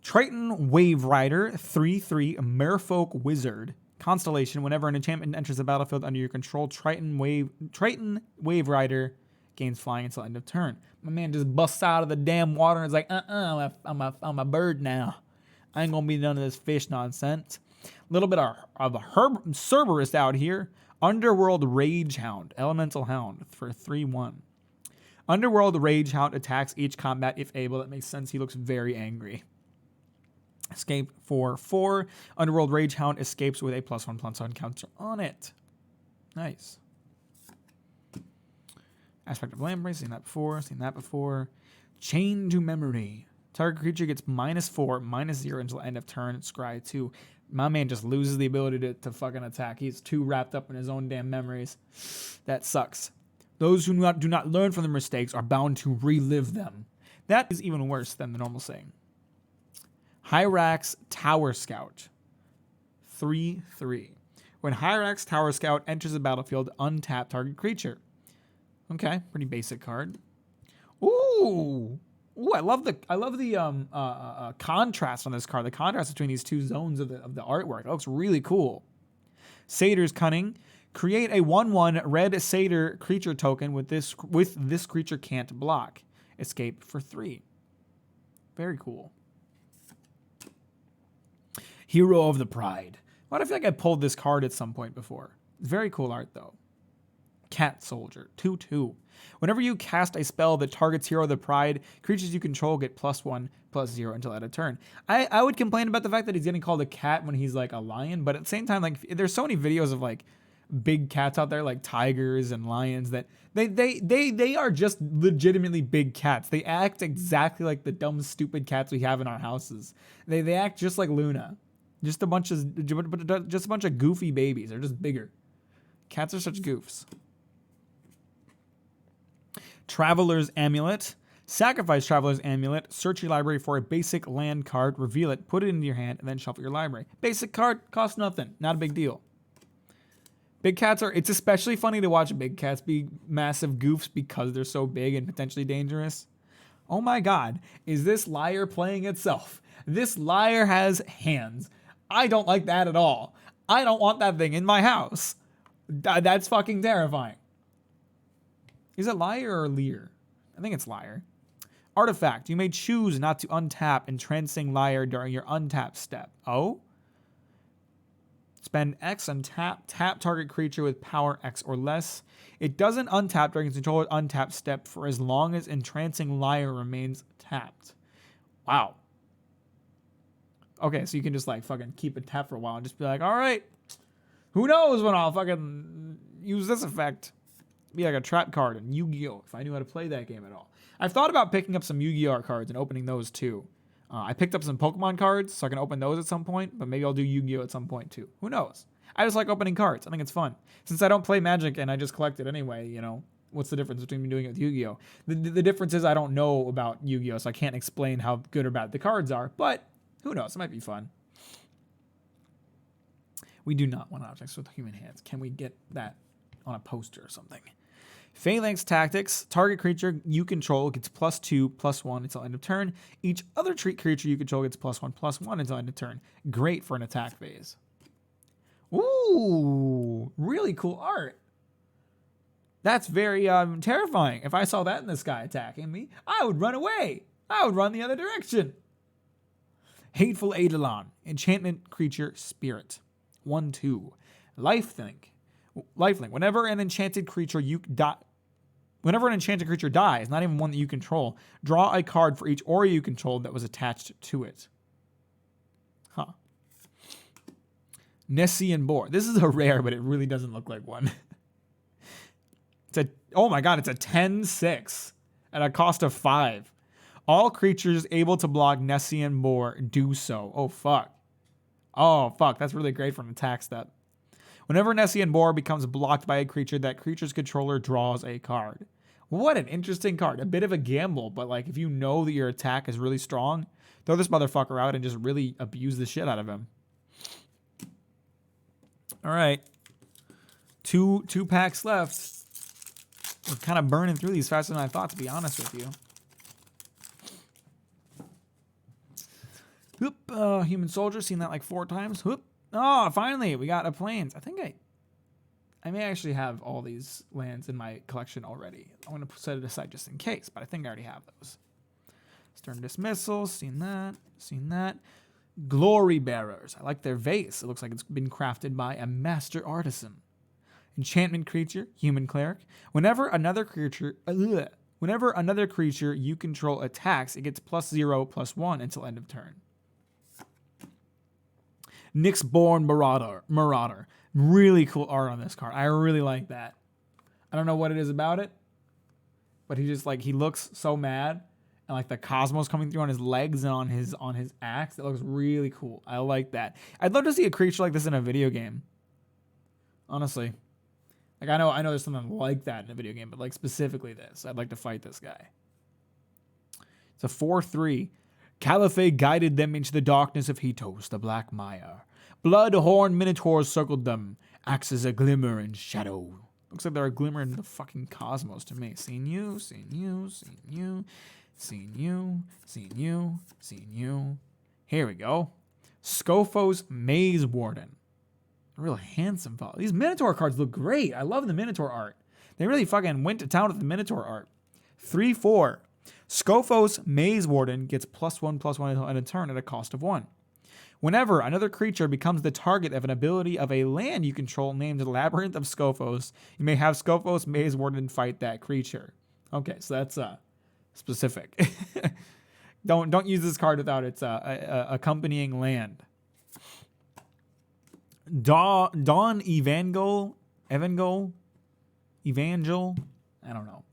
Triton Wave Rider, 3/3 Merfolk Wizard. Constellation. Whenever an enchantment enters the battlefield under your control, Triton Wave Rider gains flying until end of turn. My man just busts out of the damn water and is like, I'm a bird now. I ain't gonna be none of this fish nonsense. A little bit of a Cerberus out here. Underworld Rage Hound, Elemental Hound for 3/1. Underworld Rage Hound attacks each combat if able. That makes sense. He looks very angry. Escape for 4. Underworld Rage Hound escapes with a +1/+1 counter on it. Nice. Aspect of Lamprey, seen that before. Chain to Memory. Target creature gets -4, -0 until end of turn. Scry 2. My man just loses the ability to fucking attack. He's too wrapped up in his own damn memories. That sucks. Those who do not learn from their mistakes are bound to relive them. That is even worse than the normal saying. Hyrax Tower Scout. 3/3. When Hyrax Tower Scout enters the battlefield, untap target creature. Okay, pretty basic card. Ooh, I love the contrast on this card. The contrast between these two zones of the artwork. It looks really cool. Satyr's Cunning. Create a 1/1 red satyr creature token with this creature can't block. Escape for 3. Very cool. Hero of the Pride. Why do I feel like I pulled this card at some point before? Very cool art though. Cat Soldier. 2/2. Whenever you cast a spell that targets Hero of the Pride, creatures you control get +1/+0 until end of turn. I would complain about the fact that he's getting called a cat when he's like a lion, but at the same time, like there's so many videos of like big cats out there, like tigers and lions, that they are just legitimately big cats. They act exactly like the dumb, stupid cats we have in our houses. They act just like Luna, just a bunch of goofy babies. They're just bigger. Cats are such goofs. Traveler's Amulet. Sacrifice Traveler's Amulet. Search your library for a basic land card. Reveal it. Put it into your hand. And then shuffle your library. Basic card. Costs nothing. Not a big deal. Big cats are... It's especially funny to watch big cats be massive goofs because they're so big and potentially dangerous. Oh my god. Is this liar playing itself? This liar has hands. I don't like that at all. I don't want that thing in my house. That's fucking terrifying. Is it Liar or Lear? I think it's Liar. Artifact. You may choose not to untap Entrancing Liar during your untap step. Oh? Spend X and tap target creature with power X or less. It doesn't untap during its controller's untap step for as long as Entrancing Liar remains tapped. Wow. Okay, so you can just like fucking keep it tapped for a while and just be like, all right, who knows when I'll fucking use this effect. Be like a trap card in Yu-Gi-Oh! If I knew how to play that game at all. I've thought about picking up some Yu-Gi-Oh! Cards and opening those too. I picked up some Pokemon cards, so I can open those at some point, but maybe I'll do Yu-Gi-Oh! At some point too. Who knows? I just like opening cards. I think it's fun. Since I don't play Magic and I just collect it anyway, you know, what's the difference between me doing it with Yu-Gi-Oh? The difference is I don't know about Yu-Gi-Oh, so I can't explain how good or bad the cards are, but who knows? It might be fun. We do not want objects with human hands. Can we get that on a poster or something? Phalanx Tactics. Target creature you control gets +2/+1 until end of turn. Each other creature you control gets +1/+1 until end of turn. Great for an attack phase. Ooh, really cool art. That's very terrifying. If I saw that in this guy attacking me, I would run away. I would run the other direction. Hateful Eidolon. Enchantment creature spirit. 1/2. Lifelink. Whenever an enchanted creature dies, not even one that you control, draw a card for each aura you control that was attached to it. Huh. Nessian Boar. This is a rare, but it really doesn't look like one. Oh my god, it's a 10/6 at a cost of 5. All creatures able to block Nessian Boar do so. Oh fuck. That's really great for an attack step. Whenever Nessian Boar becomes blocked by a creature, that creature's controller draws a card. What an interesting card. A bit of a gamble, but like if you know that your attack is really strong, throw this motherfucker out and just really abuse the shit out of him. All right. Two packs left. We're kind of burning through these faster than I thought, to be honest with you. Whoop, Human Soldier, seen that like 4 times. Whoop. Oh, finally, we got a Plains. I think I may actually have all these lands in my collection already. I'm going to set it aside just in case, but I think I already have those. Stern Dismissal, seen that. Glory Bearers. I like their vase. It looks like it's been crafted by a master artisan. Enchantment creature, human cleric. Whenever another creature you control attacks, it gets +0/+1 until end of turn. Nyxborn Marauder. Really cool art on this card. I really like that. I don't know what it is about it, but he looks so mad, and like the cosmos coming through on his legs and on his axe. It looks really cool. I like that. I'd love to see a creature like this in a video game. Honestly. Like I know there's something like that in a video game, but like specifically this. I'd like to fight this guy. It's a 4/3. Caliphate guided them into the darkness of Hetos, the Black Mire. Blood-horned minotaurs circled them, axes a glimmer in shadow. Looks like they're a glimmer in the fucking cosmos to me. Seen you. Here we go. Scophos Maze Warden. A real handsome fellow. These Minotaur cards look great. I love the Minotaur art. They really fucking went to town with the Minotaur art. 3/4. Scophos Maze Warden gets +1/+1 until end of turn at a cost of 1. Whenever another creature becomes the target of an ability of a land you control named Labyrinth of Scophos, you may have Scophos Maze Warden fight that creature. Okay, so that's specific. Don't use this card without its accompanying land. Dawn Evangel, I don't know.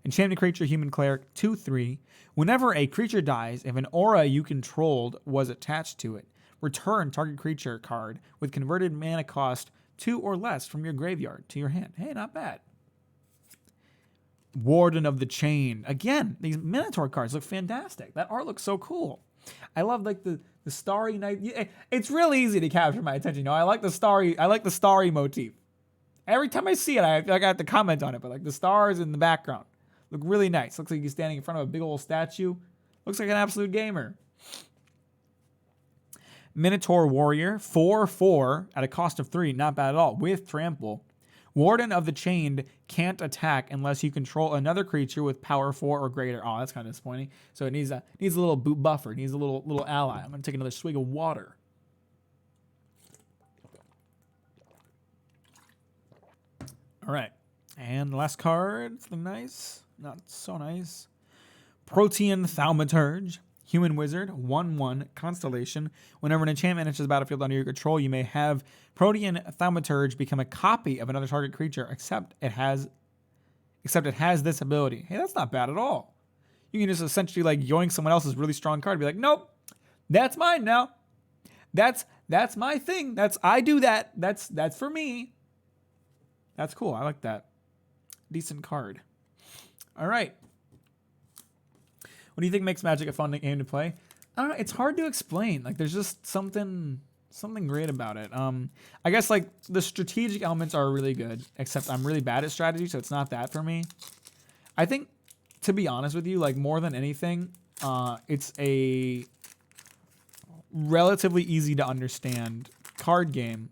Enchanted creature, human cleric, 2/3. Whenever a creature dies, if an aura you controlled was attached to it, return target creature card with converted mana cost 2 or less from your graveyard to your hand. Hey, not bad. Warden of the Chain. Again, these Minotaur cards look fantastic. That art looks so cool. I love like the starry night. It's real easy to capture my attention. I like the starry motif. Every time I see it, I have to comment on it. But like the stars in the background look really nice. Looks like he's standing in front of a big old statue. Looks like an absolute gamer. Minotaur Warrior, 4/4 at a cost of 3. Not bad at all. With Trample. Warden of the Chained can't attack unless you control another creature with power 4 or greater. Oh, that's kind of disappointing. So it needs a little boot buffer. It needs a little ally. I'm going to take another swig of water. All right. And the last card. Something nice. Not so nice. Protean Thaumaturge. Human Wizard, 1/1, Constellation. Whenever an enchantment enters the battlefield under your control, you may have Protean Thaumaturge become a copy of another target creature, except it has this ability. Hey, that's not bad at all. You can just essentially like yoink someone else's really strong card and be like, nope, that's mine now. That's my thing. I do that. That's for me. That's cool. I like that. Decent card. All right. What do you think makes Magic a fun game to play? I don't know. It's hard to explain. Like, there's just something great about it. I guess like the strategic elements are really good, except I'm really bad at strategy, so it's not that for me. I think, to be honest with you, like more than anything, it's a relatively easy to understand card game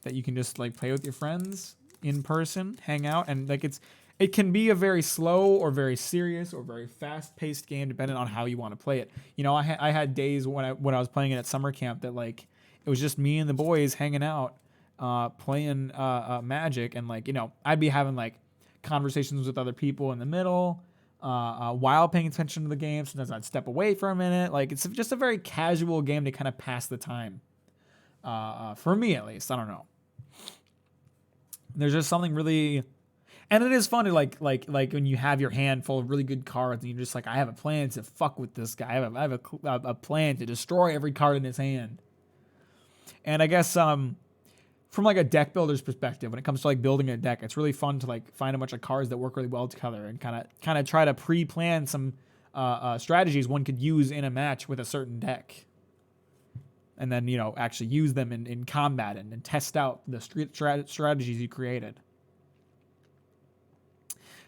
that you can just like play with your friends in person, hang out, and like it can be a very slow or very serious or very fast-paced game depending on how you want to play it. You know, I had days when I was playing it at summer camp that like it was just me and the boys hanging out, playing Magic, and like, you know, I'd be having like conversations with other people in the middle while paying attention to the game. Sometimes I'd step away for a minute. Like, it's just a very casual game to kind of pass the time. For me, at least. I don't know. There's just something really, and it is fun to like when you have your hand full of really good cards and you're just like, I have a plan to fuck with this guy. I have a plan to destroy every card in his hand. And I guess from like a deck builder's perspective, when it comes to like building a deck, it's really fun to like find a bunch of cards that work really well together and kind of try to pre-plan some strategies one could use in a match with a certain deck. And then, you know, actually use them in combat and test out the strategies you created.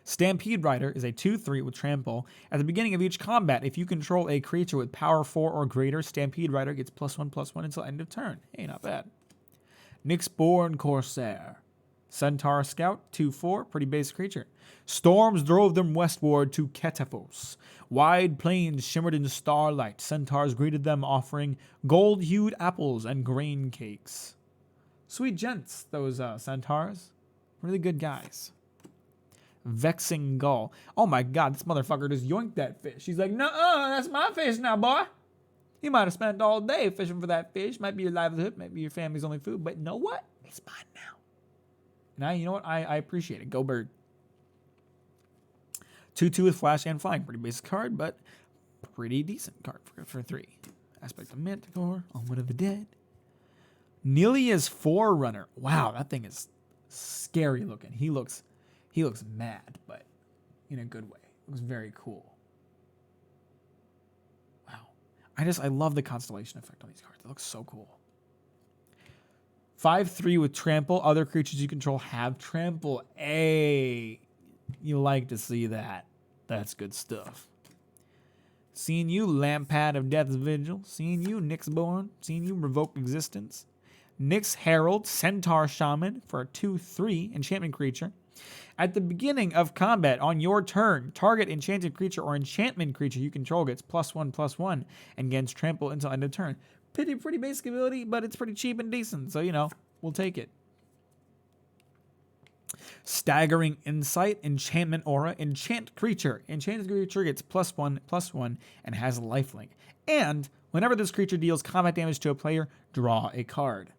Stampede Rider is a 2/3 with trample. At the beginning of each combat, if you control a creature with power 4 or greater, Stampede Rider gets +1/+1 until end of turn. Hey, not bad. Nyxborn Corsair. Centaur Scout, 2/4, pretty basic creature. Storms drove them westward to Ketefos. Wide plains shimmered in starlight. Centaurs greeted them, offering gold-hued apples and grain cakes. Sweet gents, those centaurs. Really good guys. Vexing Gull. Oh my god, this motherfucker just yoinked that fish. He's like, nuh-uh, that's my fish now, boy. You might have spent all day fishing for that fish. Might be your livelihood, might be your family's only food, but you know what? It's mine now. And you know what? I appreciate it. Go bird. 2/2 with flash and flying. Pretty basic card, but pretty decent card for 3. Aspect of Manticore. Omen of the Dead. Nelia's Forerunner. Wow, that thing is scary looking. He looks mad, but in a good way. Looks very cool. Wow. I love the constellation effect on these cards. It looks so cool. 5/3 with trample. Other creatures you control have trample. Hey, you like to see that. That's good stuff. Seeing you, Lampad of Death's Vigil. Seeing you, Nyxborn. Seeing you, Revoke Existence. Nyx Herald, Centaur Shaman for a 2/3 enchantment creature. At the beginning of combat on your turn, target enchanted creature or enchantment creature you control gets +1/+1 and gains trample until end of turn. Pretty basic ability, but it's pretty cheap and decent, so, you know, we'll take it. Staggering Insight, Enchantment Aura, Enchant Creature. Enchanted creature gets +1/+1 and has lifelink. And whenever this creature deals combat damage to a player, draw a card.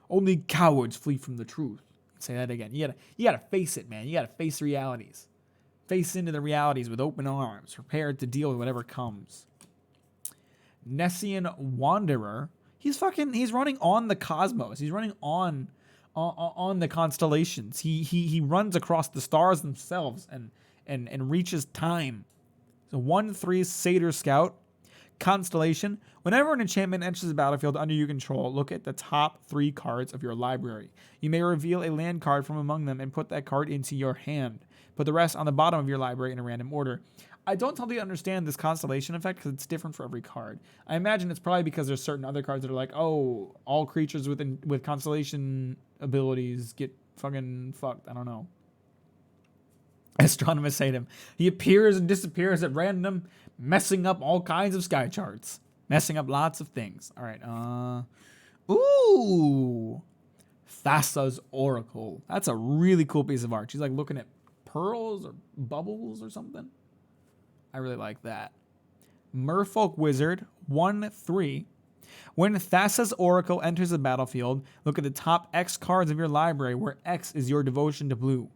Only cowards flee from the truth. Say that again. You gotta face it, man. You gotta face realities. Face into the realities with open arms, prepared to deal with whatever comes. Nessian Wanderer. He's running on the cosmos. He's running on the constellations. He runs across the stars themselves and reaches time. So 1/3 Satyr Scout. Constellation. Whenever an enchantment enters the battlefield under your control, look at the top 3 cards of your library. You may reveal a land card from among them and put that card into your hand. Put the rest on the bottom of your library in a random order. I don't totally understand this constellation effect because it's different for every card. I imagine it's probably because there's certain other cards that are like, oh, all creatures with constellation abilities get fucking fucked. I don't know. Astronomers say to him, he appears and disappears at random, messing up all kinds of sky charts. Messing up lots of things. All right. Ooh. Thassa's Oracle. That's a really cool piece of art. She's like looking at pearls or bubbles or something. I really like that. Merfolk Wizard, 1/3. When Thassa's Oracle enters the battlefield, look at the top X cards of your library, where X is your devotion to blue.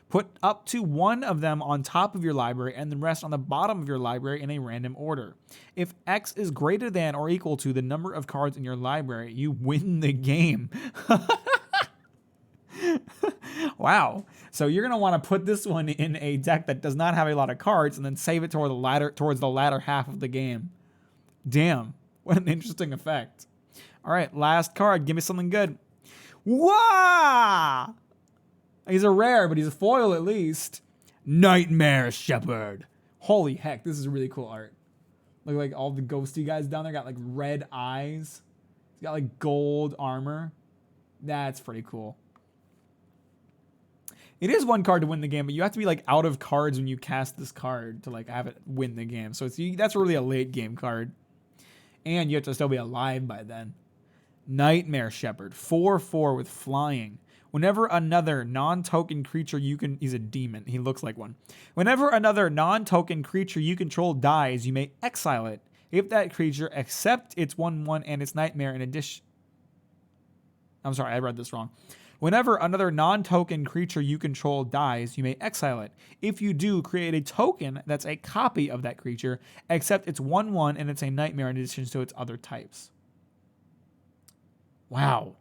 Put up to 1 of them on top of your library and the rest on the bottom of your library in a random order. If X is greater than or equal to the number of cards in your library, you win the game. Wow. So you're gonna want to put this one in a deck that does not have a lot of cards, and then save it towards the latter half of the game. Damn, what an interesting effect. All right, last card. Give me something good. Wah! He's a rare, but he's a foil at least. Nightmare Shepherd. Holy heck, this is really cool art. Look, like all the ghosty guys down there got like red eyes. He's got like gold armor. That's pretty cool. It is one card to win the game, but you have to be like out of cards when you cast this card to like have it win the game. So that's really a late game card. And you have to still be alive by then. Nightmare Shepherd, 4/4 with flying. Whenever another non-token creature he's a demon. He looks like one. Whenever another non-token creature you control dies, you may exile it. If that creature accepts its 1/1 and its nightmare in addition. I'm sorry, I read this wrong. Whenever another non-token creature you control dies, you may exile it. If you do, create a token that's a copy of that creature, except it's 1/1 and it's a nightmare in addition to its other types. Wow.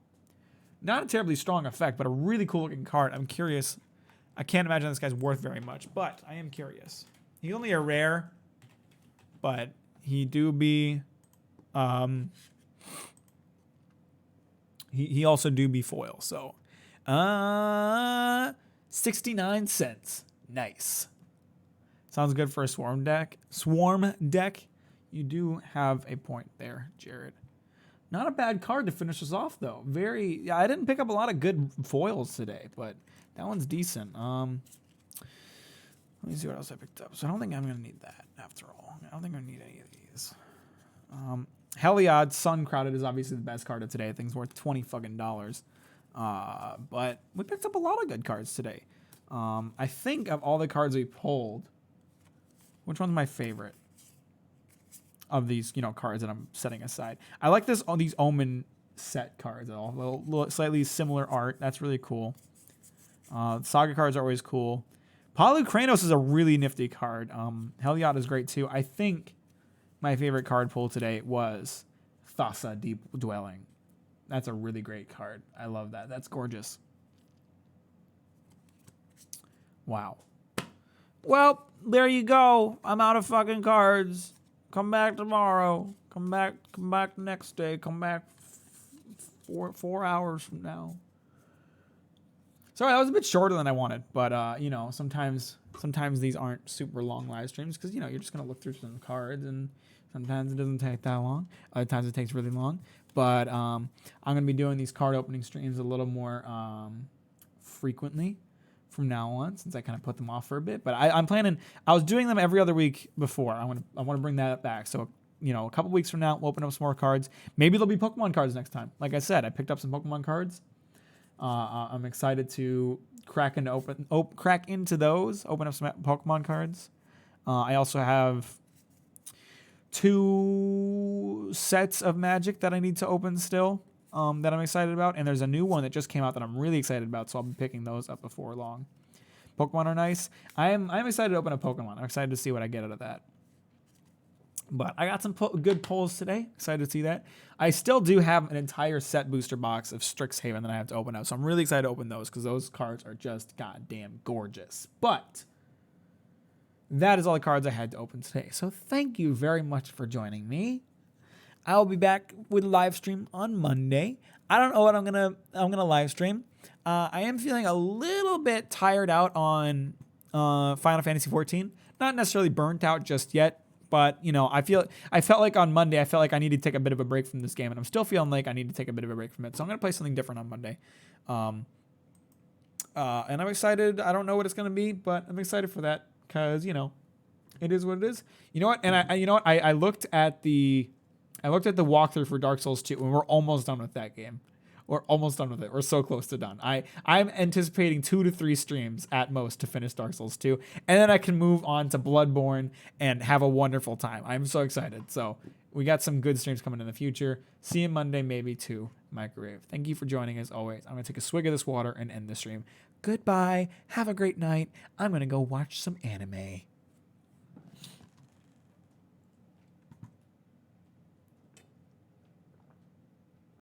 Not a terribly strong effect, but a really cool looking card. I'm curious. I can't imagine this guy's worth very much, but I am curious. He's only a rare, but he do be... He also do be foil, so... 69 cents. Nice. Sounds good for a swarm deck. You do have a point there, Jared. Not a bad card to finish us off, though. I didn't pick up a lot of good foils today, but that one's decent. Let me see what else I picked up. So I don't think I'm going to need that, after all. I don't think I'm going to need any of these. Heliod Sun Crowded is obviously the best card of today. I think it's worth $20 fucking. But we picked up a lot of good cards today. I think of all the cards we pulled, which one's my favorite of these, cards that I'm setting aside? I like these Omen set cards. A little slightly similar art. That's really cool. Saga cards are always cool. Polykranos is a really nifty card. Heliod is great too. I think my favorite card pull today was Thassa Deep Dwelling. That's a really great card. I love that. That's gorgeous. Wow. Well, there you go. I'm out of fucking cards. Come back tomorrow. Come back the next day. Come back 4 hours from now. Sorry, that was a bit shorter than I wanted, but sometimes these aren't super long live streams because you're just gonna look through some cards, and sometimes it doesn't take that long. Other times it takes really long. But I'm gonna be doing these card opening streams a little more frequently from now on, since I kind of put them off for a bit. But I'm planning. I was doing them every other week before. I want to bring that back. So a couple weeks from now, we'll open up some more cards. Maybe there'll be Pokemon cards next time. Like I said, I picked up some Pokemon cards. I'm excited to crack into those. Open up some Pokemon cards. I also have 2 sets of Magic that I need to open still. That I'm excited about, and there's a new one that just came out that I'm really excited about, so I'll be picking those up before long. Pokemon are nice. I'm excited to open a Pokemon. I'm excited to see what I get out of that. But I got some good pulls today. Excited to see that. I still do have an entire set booster box of Strixhaven that I have to open up, so I'm really excited to open those because those cards are just goddamn gorgeous. But that is all the cards I had to open today. So thank you very much for joining me. I'll be back with a live stream on Monday. I don't know what I'm gonna live stream. I am feeling a little bit tired out on Final Fantasy XIV. Not necessarily burnt out just yet, but I felt like on Monday I needed to take a bit of a break from this game, and I'm still feeling like I need to take a bit of a break from it. So I'm gonna play something different on Monday. And I'm excited. I don't know what it's gonna be, but I'm excited for that because it is what it is. You know what? And I looked at the walkthrough for Dark Souls 2, and we're almost done with that game. We're almost done with it. We're so close to done. I'm anticipating 2 to 3 streams at most to finish Dark Souls 2, and then I can move on to Bloodborne and have a wonderful time. I'm so excited. So we got some good streams coming in the future. See you Monday, maybe, to Microwave. Thank you for joining, as always. I'm going to take a swig of this water and end the stream. Goodbye. Have a great night. I'm going to go watch some anime.